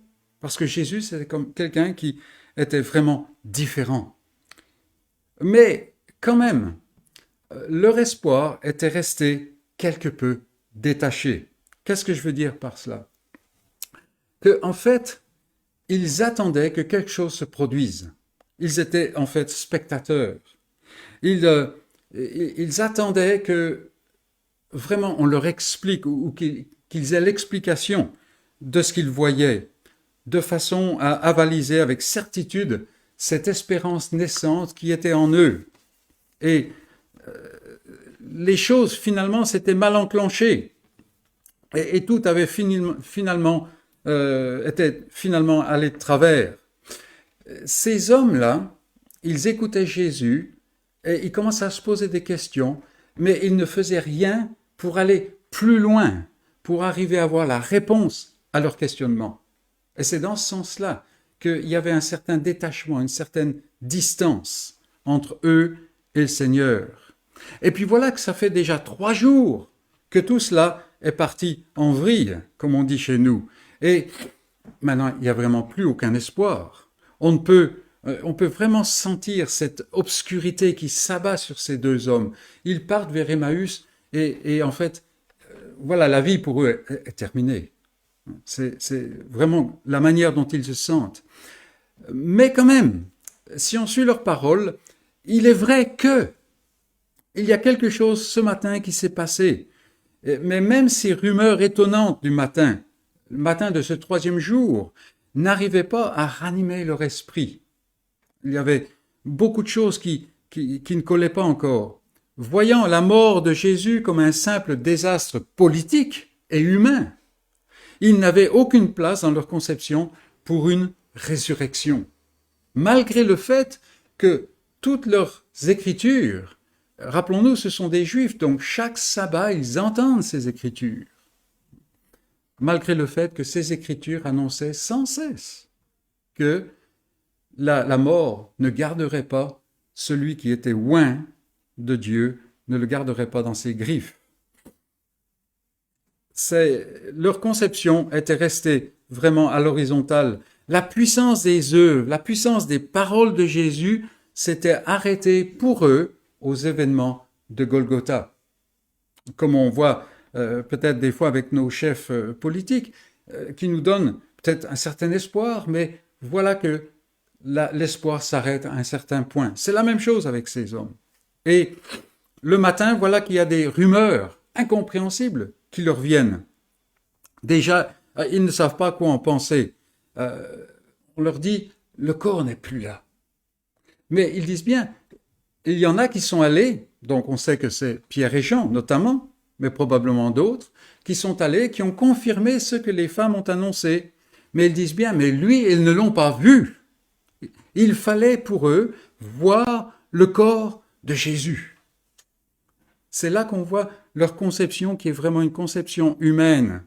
parce que Jésus, c'était comme quelqu'un qui était vraiment différent. Mais quand même, leur espoir était resté quelque peu détaché. Qu'est-ce que je veux dire par cela? Que, en fait, ils attendaient que quelque chose se produise. Ils étaient en fait spectateurs. Ils attendaient que vraiment on leur explique ou qu'ils aient l'explication de ce qu'ils voyaient, de façon à avaliser avec certitude cette espérance naissante qui était en eux. Et les choses, finalement, s'étaient mal enclenchées. Et tout avait était finalement allé de travers. Ces hommes-là, ils écoutaient Jésus et ils commençaient à se poser des questions, mais ils ne faisaient rien pour aller plus loin, pour arriver à avoir la réponse à leurs questionnements. Et c'est dans ce sens-là qu'il y avait un certain détachement, une certaine distance entre eux et le Seigneur. Et puis voilà que ça fait déjà 3 jours que tout cela est parti en vrille, comme on dit chez nous. Et maintenant, il n'y a vraiment plus aucun espoir. On peut vraiment sentir cette obscurité qui s'abat sur ces 2 hommes. Ils partent vers Emmaüs et en fait, voilà, la vie pour eux est terminée. C'est vraiment la manière dont ils se sentent. Mais quand même, si on suit leurs paroles, il est vrai que il y a quelque chose ce matin qui s'est passé. Mais même ces rumeurs étonnantes du matin, le matin de ce 3e jour, n'arrivaient pas à ranimer leur esprit. Il y avait beaucoup de choses qui ne collaient pas encore. Voyant la mort de Jésus comme un simple désastre politique et humain, ils n'avaient aucune place dans leur conception pour une résurrection. Malgré le fait que toutes leurs écritures, rappelons-nous, ce sont des Juifs, donc chaque sabbat, ils entendent ces écritures. Malgré le fait que ces écritures annonçaient sans cesse que la mort ne garderait pas celui qui était oint de Dieu, ne le garderait pas dans ses griffes. Leur conception était restée vraiment à l'horizontale. La puissance des œuvres, la puissance des paroles de Jésus s'était arrêtée pour eux aux événements de Golgotha. Comme on voit peut-être des fois avec nos chefs politiques, qui nous donnent peut-être un certain espoir, mais voilà que l'espoir s'arrête à un certain point. C'est la même chose avec ces hommes. Et le matin, voilà qu'il y a des rumeurs incompréhensibles qui leur viennent. Déjà, ils ne savent pas quoi en penser. On leur dit, le corps n'est plus là. Mais ils disent bien, il y en a qui sont allés, donc on sait que c'est Pierre et Jean notamment, mais probablement d'autres, qui sont allés, qui ont confirmé ce que les femmes ont annoncé. Mais ils disent bien, mais lui, ils ne l'ont pas vu. Il fallait pour eux voir le corps de Jésus. C'est là qu'on voit leur conception qui est vraiment une conception humaine.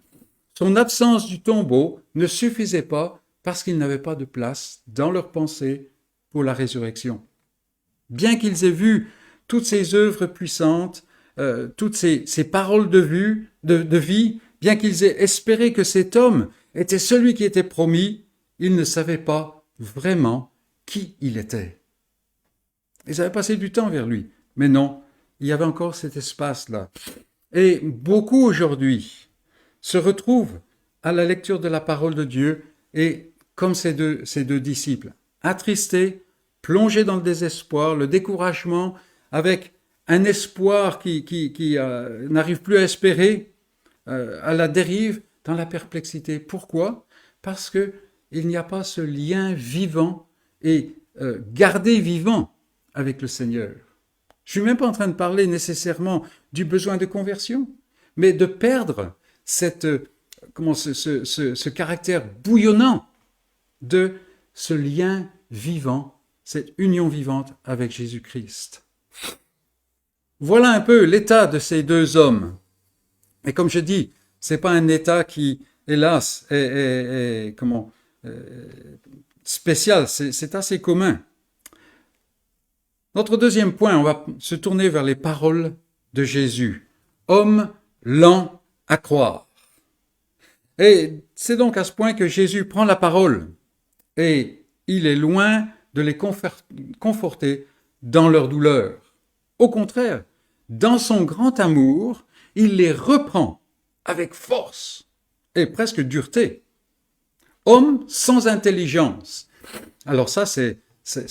Son absence du tombeau ne suffisait pas parce qu'il n'avait pas de place dans leur pensée pour la résurrection. Bien qu'ils aient vu toutes ces œuvres puissantes, toutes ces paroles de vie, bien qu'ils aient espéré que cet homme était celui qui était promis, ils ne savaient pas vraiment qui il était. Ils avaient passé du temps vers lui, mais non, il y avait encore cet espace-là. Et beaucoup aujourd'hui se retrouvent à la lecture de la parole de Dieu et comme ces deux disciples, attristés, plongés dans le désespoir, le découragement, avec un espoir qui n'arrive plus à espérer, à la dérive, dans la perplexité. Pourquoi ? Parce que il n'y a pas ce lien vivant et gardé vivant avec le Seigneur. Je suis même pas en train de parler nécessairement du besoin de conversion, mais de perdre ce caractère bouillonnant de ce lien vivant, cette union vivante avec Jésus-Christ. Voilà un peu l'état de ces 2 hommes. Et comme je dis, c'est pas un état qui, hélas, est spécial, c'est assez commun. Notre deuxième point, on va se tourner vers les paroles de Jésus. Homme lent à croire. Et c'est donc à ce point que Jésus prend la parole et il est loin de les conforter dans leur douleur. Au contraire, dans son grand amour, il les reprend avec force et presque dureté. Homme sans intelligence. Alors ça, c'est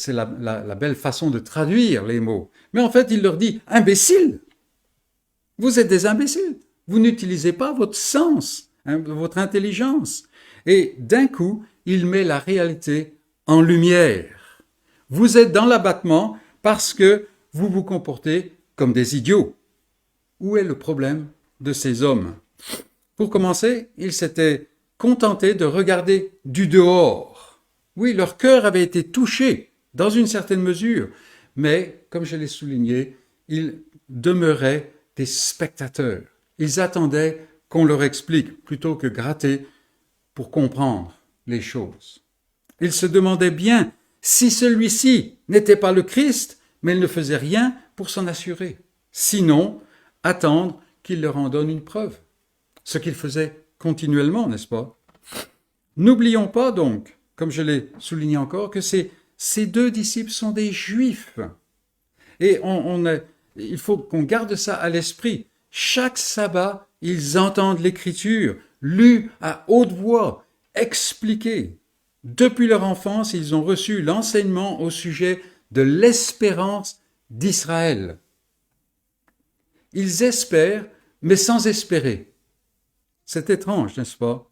la belle façon de traduire les mots. Mais en fait, il leur dit, imbéciles, vous êtes des imbéciles, vous n'utilisez pas votre sens, votre intelligence. Et d'un coup, il met la réalité en lumière. Vous êtes dans l'abattement parce que vous vous comportez comme des idiots. Où est le problème de ces hommes? Pour commencer, ils s'étaient contentés de regarder du dehors. Oui, leur cœur avait été touché dans une certaine mesure, mais, comme je l'ai souligné, ils demeuraient des spectateurs. Ils attendaient qu'on leur explique plutôt que gratter pour comprendre les choses. Ils se demandaient bien si celui-ci n'était pas le Christ, mais ils ne faisaient rien pour s'en assurer. Sinon, attendre qu'il leur en donne une preuve. Ce qu'ils faisaient continuellement, n'est-ce pas? N'oublions pas donc, comme je l'ai souligné encore, que ces deux disciples sont des Juifs. Et il faut qu'on garde ça à l'esprit. Chaque sabbat, ils entendent l'Écriture, lue à haute voix, expliquée. Depuis leur enfance, ils ont reçu l'enseignement au sujet de l'espérance d'Israël. Ils espèrent, mais sans espérer. C'est étrange, n'est-ce pas?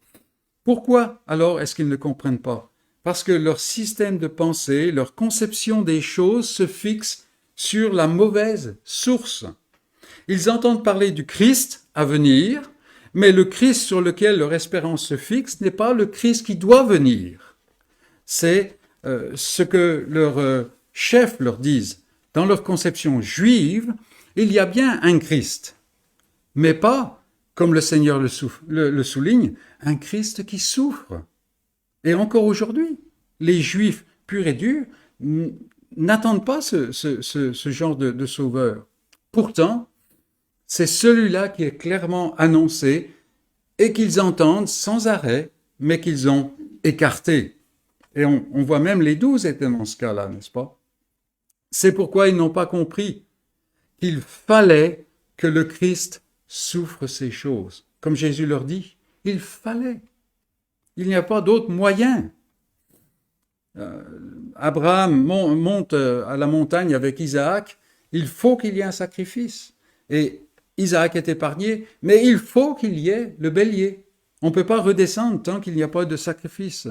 Pourquoi alors est-ce qu'ils ne comprennent pas? Parce que leur système de pensée, leur conception des choses se fixe sur la mauvaise source. Ils entendent parler du Christ à venir, mais le Christ sur lequel leur espérance se fixe n'est pas le Christ qui doit venir. C'est ce que leurs chefs leur disent. Dans leur conception juive, il y a bien un Christ, mais pas, comme le Seigneur le souligne, un Christ qui souffre. Et encore aujourd'hui, les Juifs purs et durs n'attendent pas ce genre de sauveur. Pourtant, c'est celui-là qui est clairement annoncé et qu'ils entendent sans arrêt, mais qu'ils ont écarté. Et on voit même les 12 étaient dans ce cas-là, n'est-ce pas? C'est pourquoi ils n'ont pas compris qu'il fallait que le Christ souffre ces choses. Comme Jésus leur dit, il fallait. Il n'y a pas d'autre moyen. Abraham monte à la montagne avec Isaac. Il faut qu'il y ait un sacrifice. Et Isaac est épargné, mais il faut qu'il y ait le bélier. On ne peut pas redescendre tant qu'il n'y a pas de sacrifice.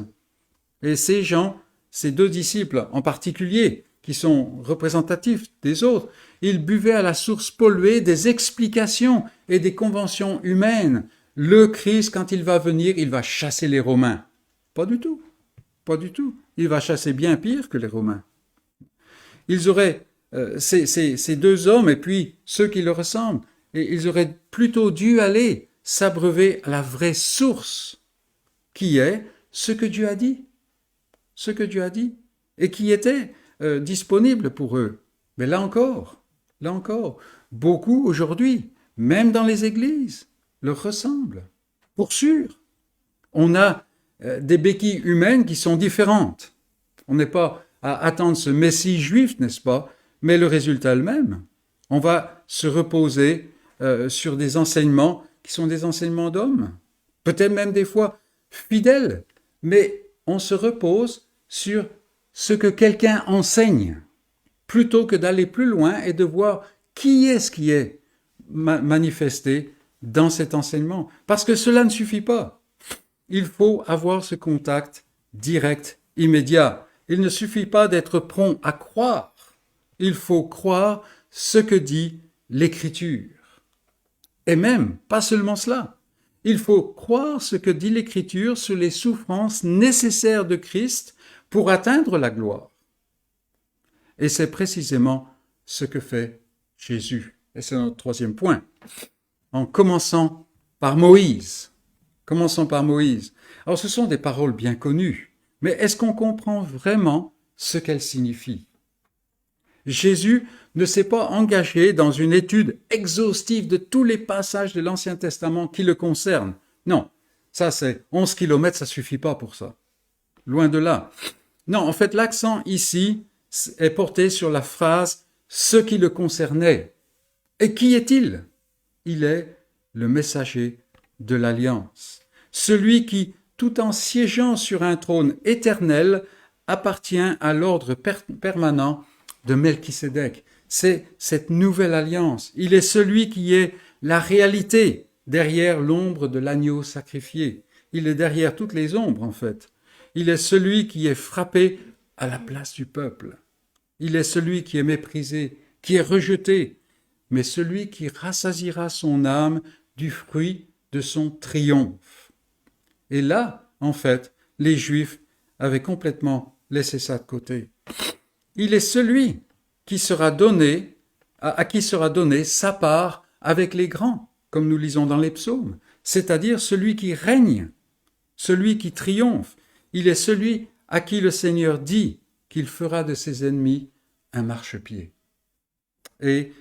Et ces gens, ces deux disciples en particulier, qui sont représentatifs des autres, ils buvaient à la source polluée des explications et des conventions humaines. Le Christ, quand il va venir, il va chasser les Romains. Pas du tout. Pas du tout. Il va chasser bien pire que les Romains. Ils auraient, ces deux hommes et puis ceux qui leur ressemblent, et ils auraient plutôt dû aller s'abreuver à la vraie source, qui est ce que Dieu a dit. Ce que Dieu a dit, et qui était disponible pour eux. Mais là encore, beaucoup aujourd'hui, même dans les églises, leur ressemblent. Pour sûr, on a des béquilles humaines qui sont différentes. On n'est pas à attendre ce Messie juif, n'est-ce pas? Mais le résultat est le même. On va se reposer sur des enseignements qui sont des enseignements d'hommes, peut-être même des fois fidèles, mais on se repose sur ce que quelqu'un enseigne, plutôt que d'aller plus loin et de voir qui est-ce qui est manifesté dans cet enseignement. Parce que cela ne suffit pas. Il faut avoir ce contact direct, immédiat. Il ne suffit pas d'être prompt à croire. Il faut croire ce que dit l'Écriture. Et même, pas seulement cela. Il faut croire ce que dit l'Écriture sur les souffrances nécessaires de Christ pour atteindre la gloire. Et c'est précisément ce que fait Jésus. Et c'est notre troisième point. En commençant par Moïse. Commençons par Moïse. Alors ce sont des paroles bien connues, mais est-ce qu'on comprend vraiment ce qu'elles signifient? Jésus ne s'est pas engagé dans une étude exhaustive de tous les passages de l'Ancien Testament qui le concernent. Non, ça c'est 11 kilomètres, ça suffit pas pour ça. Loin de là. Non, en fait, l'accent ici est porté sur la phrase « ce qui le concernait ». Et qui est-il? Il est le messager de l'Alliance. Celui qui, tout en siégeant sur un trône éternel, appartient à l'ordre permanent de Melchisédek. C'est cette nouvelle alliance. Il est celui qui est la réalité derrière l'ombre de l'agneau sacrifié. Il est derrière toutes les ombres, en fait. Il est celui qui est frappé à la place du peuple. Il est celui qui est méprisé, qui est rejeté, mais celui qui rassasiera son âme du fruit de son triomphe. Et là, en fait, les Juifs avaient complètement laissé ça de côté. Il est celui qui sera donné, à qui sera donné sa part avec les grands, comme nous lisons dans les psaumes, c'est-à-dire celui qui règne, celui qui triomphe. Il est celui à qui le Seigneur dit qu'il fera de ses ennemis un marchepied. Et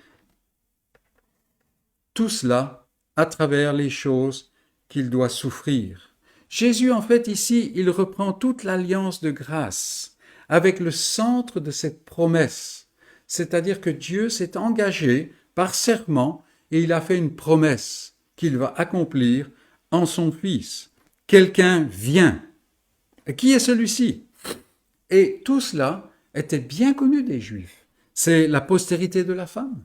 tout cela à travers les choses qu'il doit souffrir. Jésus, en fait, ici, il reprend toute l'alliance de grâce avec le centre de cette promesse, c'est-à-dire que Dieu s'est engagé par serment et il a fait une promesse qu'il va accomplir en son Fils. Quelqu'un vient. Et qui est celui-ci? Et tout cela était bien connu des Juifs. C'est la postérité de la femme.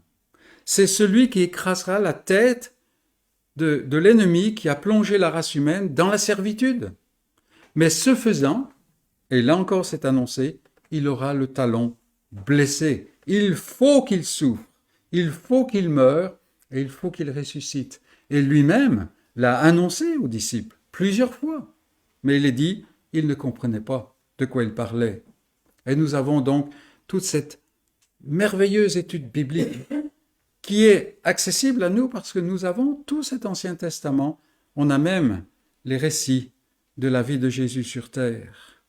C'est celui qui écrasera la tête de l'ennemi qui a plongé la race humaine dans la servitude. Mais ce faisant, et là encore c'est annoncé, il aura le talon blessé. Il faut qu'il souffre, il faut qu'il meure et il faut qu'il ressuscite. Et lui-même l'a annoncé aux disciples plusieurs fois. Mais il est dit, ils ne comprenaient pas de quoi il parlait. Et nous avons donc toute cette merveilleuse étude biblique qui est accessible à nous parce que nous avons tout cet Ancien Testament. On a même les récits de la vie de Jésus sur terre,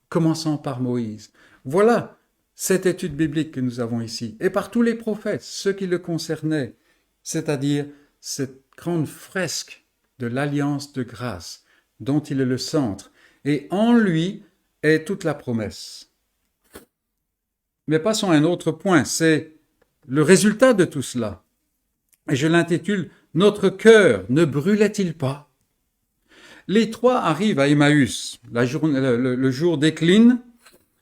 commençant par Moïse. Voilà cette étude biblique que nous avons ici, et par tous les prophètes, ceux qui le concernaient, c'est-à-dire cette grande fresque de l'alliance de grâce dont il est le centre, et en lui est toute la promesse. Mais passons à un autre point, c'est le résultat de tout cela. Et je l'intitule « Notre cœur ne brûlait-il pas ?» Les trois arrivent à Emmaüs. Le jour décline.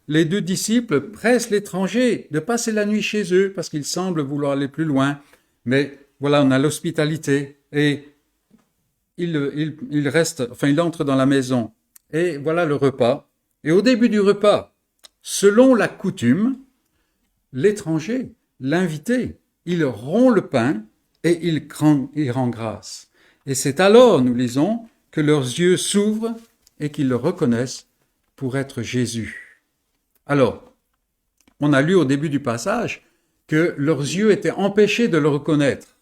Les deux disciples pressent l'étranger de passer la nuit chez eux parce qu'ils semblent vouloir aller plus loin. Mais voilà, on a l'hospitalité et il entre dans la maison. Et voilà le repas. Et au début du repas, selon la coutume, l'étranger, l'invité, il rompt le pain et il rend grâce. Et c'est alors, nous lisons, que leurs yeux s'ouvrent et qu'ils le reconnaissent pour être Jésus. Alors, on a lu au début du passage que leurs yeux étaient empêchés de le reconnaître.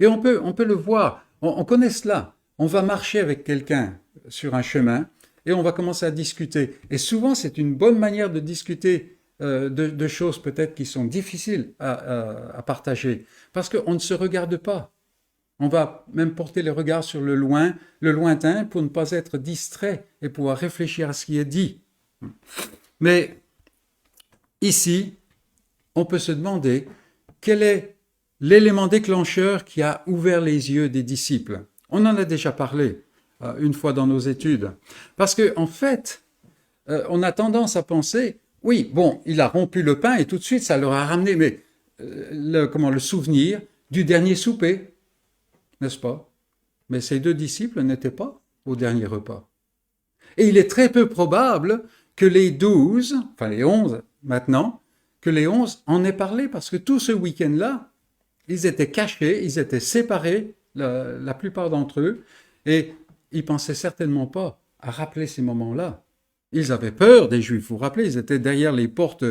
Et on peut le voir, on connaît cela. On va marcher avec quelqu'un sur un chemin et on va commencer à discuter. Et souvent, c'est une bonne manière de discuter de choses peut-être qui sont difficiles à partager, parce qu'on ne se regarde pas. On va même porter le regard sur le lointain, pour ne pas être distrait et pouvoir réfléchir à ce qui est dit. Mais ici, on peut se demander quel est l'élément déclencheur qui a ouvert les yeux des disciples. On en a déjà parlé une fois dans nos études. Parce qu'en fait, on a tendance à penser, oui, bon, il a rompu le pain et tout de suite, ça leur a ramené le souvenir du dernier souper, n'est-ce pas? Mais ces deux disciples n'étaient pas au dernier repas. Et il est très peu probable que les 12, enfin les 11 maintenant, que les 11 en aient parlé, parce que tout ce week-end-là, ils étaient cachés, ils étaient séparés, la plupart d'entre eux, et ils pensaient certainement pas à rappeler ces moments-là. Ils avaient peur des Juifs, vous vous rappelez, ils étaient derrière les portes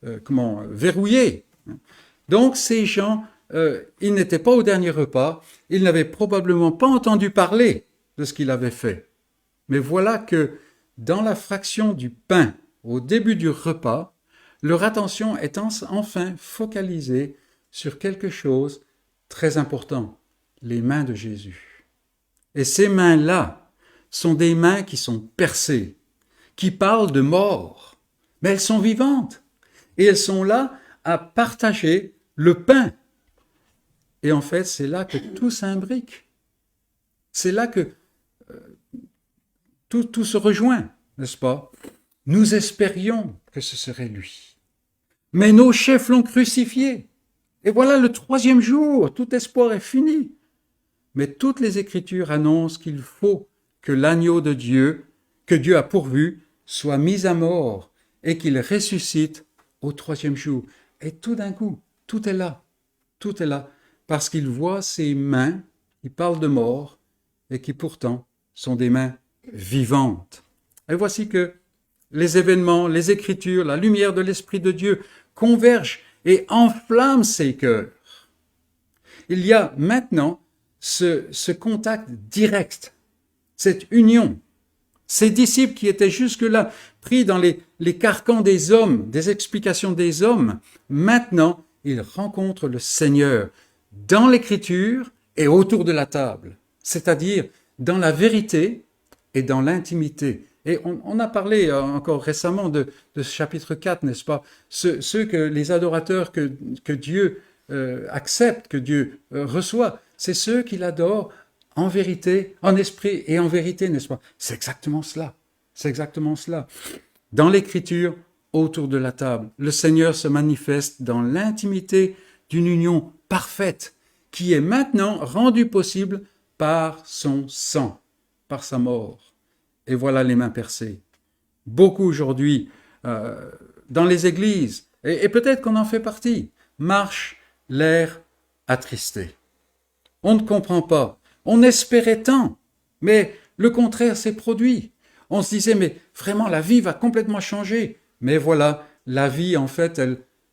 verrouillées. Donc ces gens, ils n'étaient pas au dernier repas, ils n'avaient probablement pas entendu parler de ce qu'il avait fait. Mais voilà que dans la fraction du pain, au début du repas, leur attention est enfin focalisée sur quelque chose de très important, les mains de Jésus. Et ces mains-là sont des mains qui sont percées, qui parlent de mort, mais elles sont vivantes. Et elles sont là à partager le pain. Et en fait, c'est là que tout s'imbrique. C'est là que tout se rejoint, n'est-ce pas? Nous espérions que ce serait lui. Mais nos chefs l'ont crucifié. Et voilà le 3e jour, tout espoir est fini. Mais toutes les Écritures annoncent qu'il faut que l'agneau de Dieu, que Dieu a pourvu, soit mis à mort et qu'il ressuscite au 3e jour. Et tout d'un coup, tout est là. Tout est là. Parce qu'il voit ses mains, il parle de mort, et qui pourtant sont des mains vivantes. Et voici que les événements, les Écritures, la lumière de l'Esprit de Dieu convergent et enflamment ces cœurs. Il y a maintenant ce contact direct, cette union. Ces disciples qui étaient jusque-là pris dans les carcans des hommes, des explications des hommes, maintenant, ils rencontrent le Seigneur dans l'Écriture et autour de la table, c'est-à-dire dans la vérité et dans l'intimité. Et on a parlé encore récemment de ce chapitre 4, n'est-ce pas? Ceux que les adorateurs que Dieu accepte, que Dieu reçoit, c'est ceux qu'il adore en vérité, en esprit et en vérité, n'est-ce pas? C'est exactement cela. C'est exactement cela. Dans l'Écriture, autour de la table, le Seigneur se manifeste dans l'intimité d'une union parfaite qui est maintenant rendue possible par son sang, par sa mort. Et voilà les mains percées. Beaucoup aujourd'hui, dans les églises, et peut-être qu'on en fait partie, marchent l'air attristé. On ne comprend pas. On espérait tant, mais le contraire s'est produit. On se disait, mais vraiment, la vie va complètement changer. Mais voilà, la vie, en fait,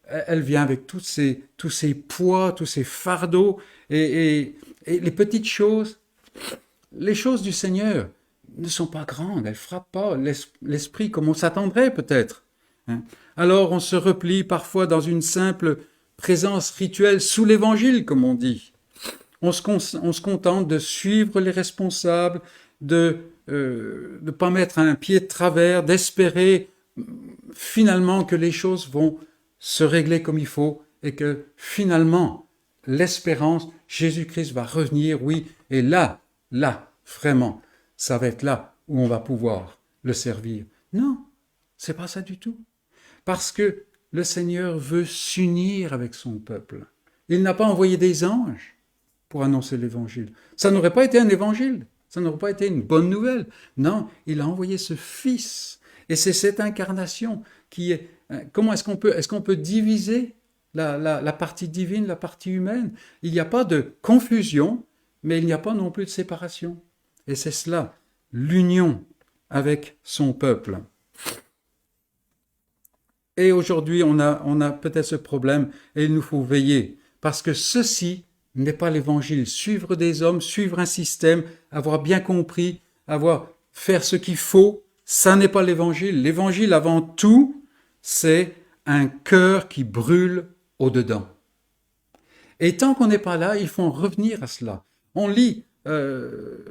elle vient avec tous ces poids, tous ces fardeaux, et les petites choses, les choses du Seigneur ne sont pas grandes, elles ne frappent pas l'esprit comme on s'attendrait peut-être. Alors on se replie parfois dans une simple présence rituelle sous l'Évangile, comme on dit. On se contente de suivre les responsables, de ne pas mettre un pied de travers, d'espérer finalement que les choses vont se régler comme il faut et que finalement, l'espérance, Jésus-Christ va revenir, oui, et là, vraiment, ça va être là où on va pouvoir le servir. Non, c'est pas ça du tout. Parce que le Seigneur veut s'unir avec son peuple. Il n'a pas envoyé des anges pour annoncer l'évangile. Ça n'aurait pas été un évangile. Ça n'aurait pas été une bonne nouvelle. Non, il a envoyé ce Fils. Et c'est cette incarnation qui est... Comment est-ce qu'on peut diviser la partie divine, la partie humaine? Il n'y a pas de confusion, mais il n'y a pas non plus de séparation. Et c'est cela, l'union avec son peuple. Et aujourd'hui, on a peut-être ce problème, et il nous faut veiller, parce que ceci n'est pas l'évangile. Suivre des hommes, suivre un système, avoir bien compris, faire ce qu'il faut, ça n'est pas l'évangile. L'évangile, avant tout, c'est un cœur qui brûle au-dedans. Et tant qu'on n'est pas là, il faut en revenir à cela. On lit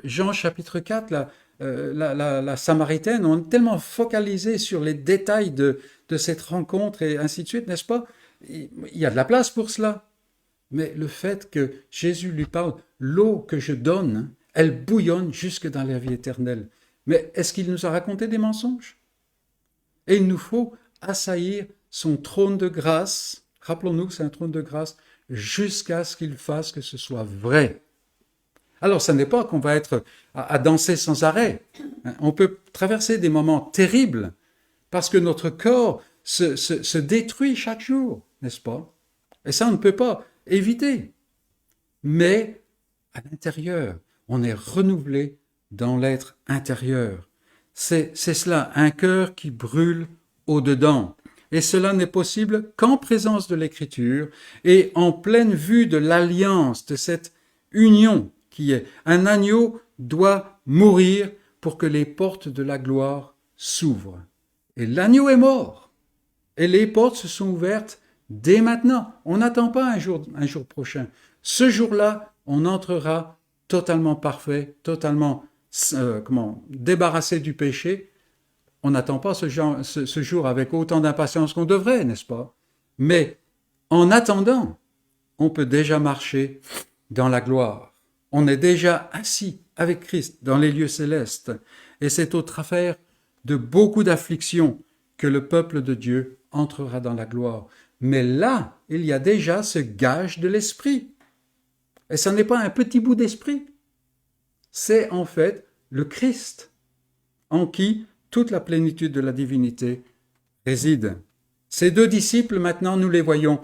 Jean chapitre 4, la Samaritaine, on est tellement focalisé sur les détails de cette rencontre et ainsi de suite, n'est-ce pas? Il y a de la place pour cela. Mais le fait que Jésus lui parle, l'eau que je donne, elle bouillonne jusque dans la vie éternelle. Mais est-ce qu'il nous a raconté des mensonges? Et il nous faut assaillir son trône de grâce, rappelons-nous que c'est un trône de grâce, jusqu'à ce qu'il fasse que ce soit vrai. Alors, ce n'est pas qu'on va être à danser sans arrêt. On peut traverser des moments terribles parce que notre corps se détruit chaque jour, n'est-ce pas? Et ça, on ne peut pas éviter. Mais à l'intérieur, on est renouvelé dans l'être intérieur. C'est cela, un cœur qui brûle au-dedans. Et cela n'est possible qu'en présence de l'Écriture et en pleine vue de l'alliance, de cette union qui est un agneau doit mourir pour que les portes de la gloire s'ouvrent. Et l'agneau est mort. Et les portes se sont ouvertes dès maintenant. On n'attend pas un jour prochain. Ce jour-là, on entrera totalement parfait, totalement débarrassé du péché. On n'attend pas ce jour avec autant d'impatience qu'on devrait, n'est-ce pas? Mais en attendant, on peut déjà marcher dans la gloire. On est déjà assis avec Christ dans les lieux célestes. Et c'est au travers de beaucoup d'afflictions que le peuple de Dieu entrera dans la gloire. Mais là, il y a déjà ce gage de l'esprit. Et ce n'est pas un petit bout d'esprit. C'est en fait le Christ, en qui toute la plénitude de la divinité réside. Ces deux disciples, maintenant, nous les voyons.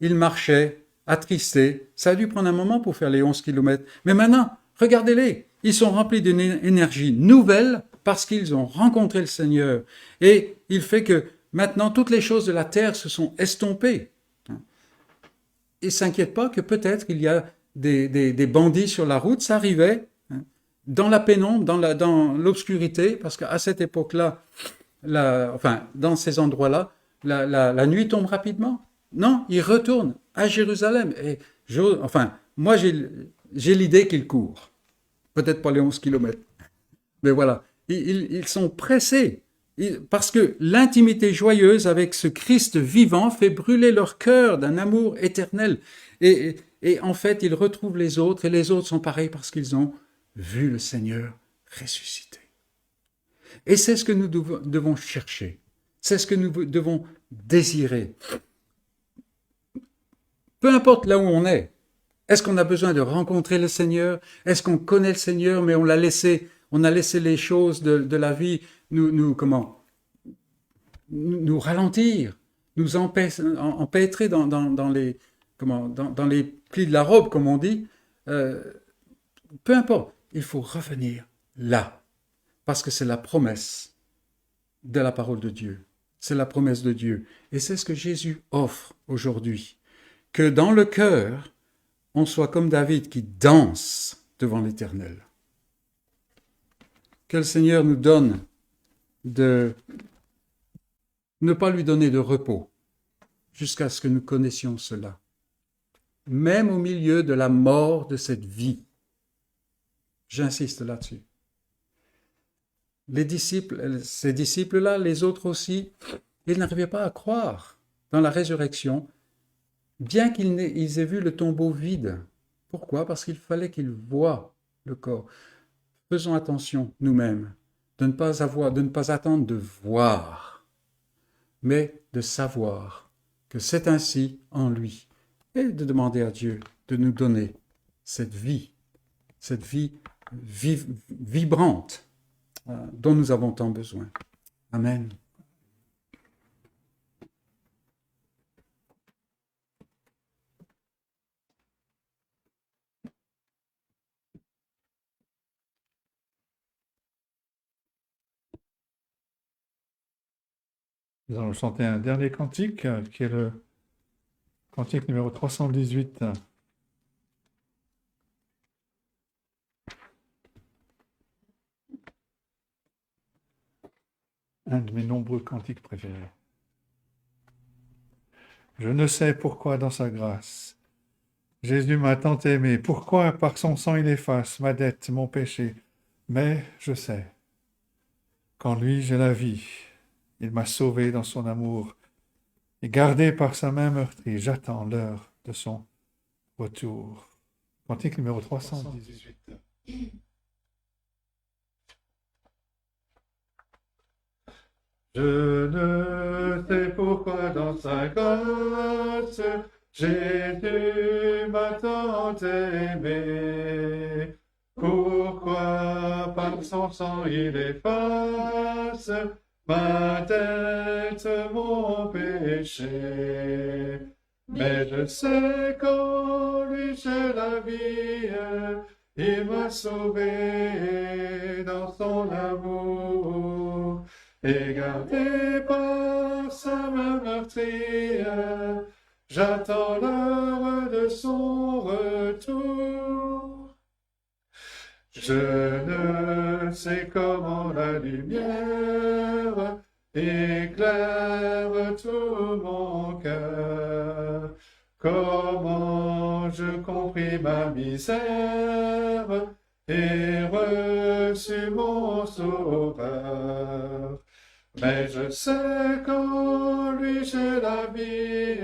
Ils marchaient, attristés. Ça a dû prendre un moment pour faire les 11 kilomètres. Mais maintenant, regardez-les. Ils sont remplis d'une énergie nouvelle parce qu'ils ont rencontré le Seigneur. Et il fait que maintenant, toutes les choses de la terre se sont estompées. Ils ne s'inquiètent pas que peut-être il y a des bandits sur la route. Ça arrivait dans la pénombre, dans l'obscurité, parce qu'à cette époque-là, dans ces endroits-là, la nuit tombe rapidement. Non, ils retournent à Jérusalem. Et moi, j'ai l'idée qu'ils courent. Peut-être pas les 11 kilomètres. Mais voilà, ils sont pressés. Parce que l'intimité joyeuse avec ce Christ vivant fait brûler leur cœur d'un amour éternel. Et en fait, ils retrouvent les autres, et les autres sont pareils parce qu'ils ont vu le Seigneur ressuscité. Et c'est ce que nous devons chercher. C'est ce que nous devons désirer. Peu importe là où on est. Est-ce qu'on a besoin de rencontrer le Seigneur? Est-ce qu'on connaît le Seigneur, mais on a laissé les choses de la vie nous ralentir, nous empêtrer dans les plis de la robe, comme on dit. Peu importe, il faut revenir là, parce que c'est la promesse de la parole de Dieu. C'est la promesse de Dieu. Et c'est ce que Jésus offre aujourd'hui. Que dans le cœur, on soit comme David qui danse devant l'Éternel. Que le Seigneur nous donne de ne pas lui donner de repos jusqu'à ce que nous connaissions cela. Même au milieu de la mort de cette vie. J'insiste là-dessus. Ces disciples-là, les autres aussi, ils n'arrivaient pas à croire dans la résurrection, bien qu'ils aient vu le tombeau vide. Pourquoi? Parce qu'il fallait qu'ils voient le corps. Faisons attention nous-mêmes de ne pas attendre de voir, mais de savoir que c'est ainsi en lui, et de demander à Dieu de nous donner cette vie vibrante dont nous avons tant besoin. Amen. Nous allons chanter un dernier cantique, qui est le cantique numéro 318. Un de mes nombreux cantiques préférés. Je ne sais pourquoi dans sa grâce, Jésus m'a tant aimé. Pourquoi par son sang il efface ma dette, mon péché. Mais je sais qu'en lui j'ai la vie. Il m'a sauvé dans son amour et gardé par sa main meurtrie. J'attends l'heure de son retour. Cantique numéro 318. Je ne sais pourquoi dans sa grâce, Jésus m'a tant aimé. Pourquoi par son sang il efface ma dette, mon péché. Mais je sais qu'en lui j'ai la vie, il m'a sauvé dans son amour. Et gardé par sa main meurtrière, j'attends l'heure de son retour. Je ne sais comment la lumière éclaire tout mon cœur, comment je compris ma misère et reçu mon sauveur. Mais je sais qu'en lui j'ai la vie,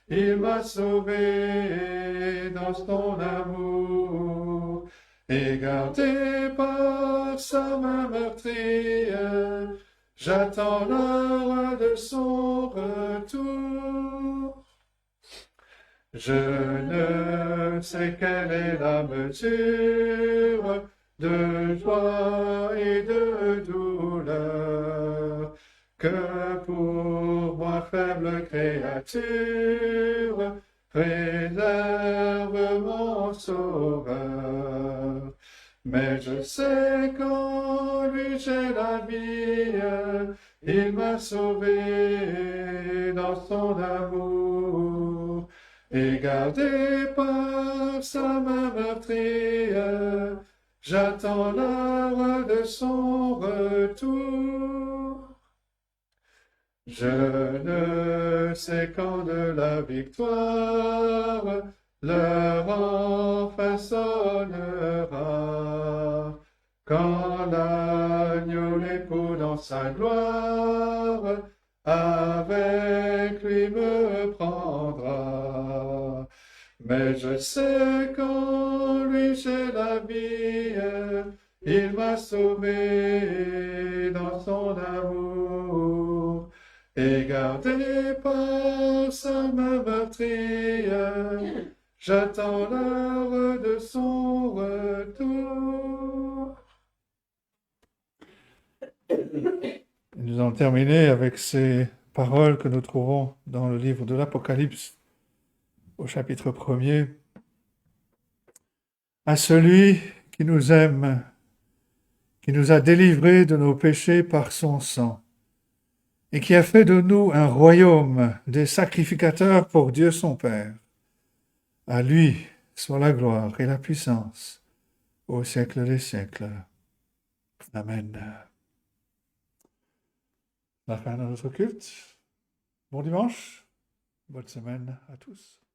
il m'a sauvé dans son amour. Et gardé par sa main meurtrière, j'attends l'heure de son retour. Je ne sais quelle est la mesure de joie et de douleur que pour moi fait créature, préserve mon sauveur. Mais je sais qu'en lui j'ai la vie, il m'a sauvé dans son amour. Et gardé par sa main meurtrière, j'attends l'heure de son retour. Je ne sais quand de la victoire l'heure enfin sonnera, quand l'agneau l'époux dans sa gloire avec lui me prendra. Mais je sais qu'en lui j'ai la vie, il m'a sauvé dans son amour. Et gardé par sa main meurtrière, j'attends l'heure de son retour. Nous allons terminer avec ces paroles que nous trouvons dans le livre de l'Apocalypse, au chapitre 1er. À celui qui nous aime, qui nous a délivrés de nos péchés par son sang, et qui a fait de nous un royaume des sacrificateurs pour Dieu son Père. À lui soit la gloire et la puissance au siècle des siècles. Amen. La fin de notre culte. Bon dimanche, bonne semaine à tous.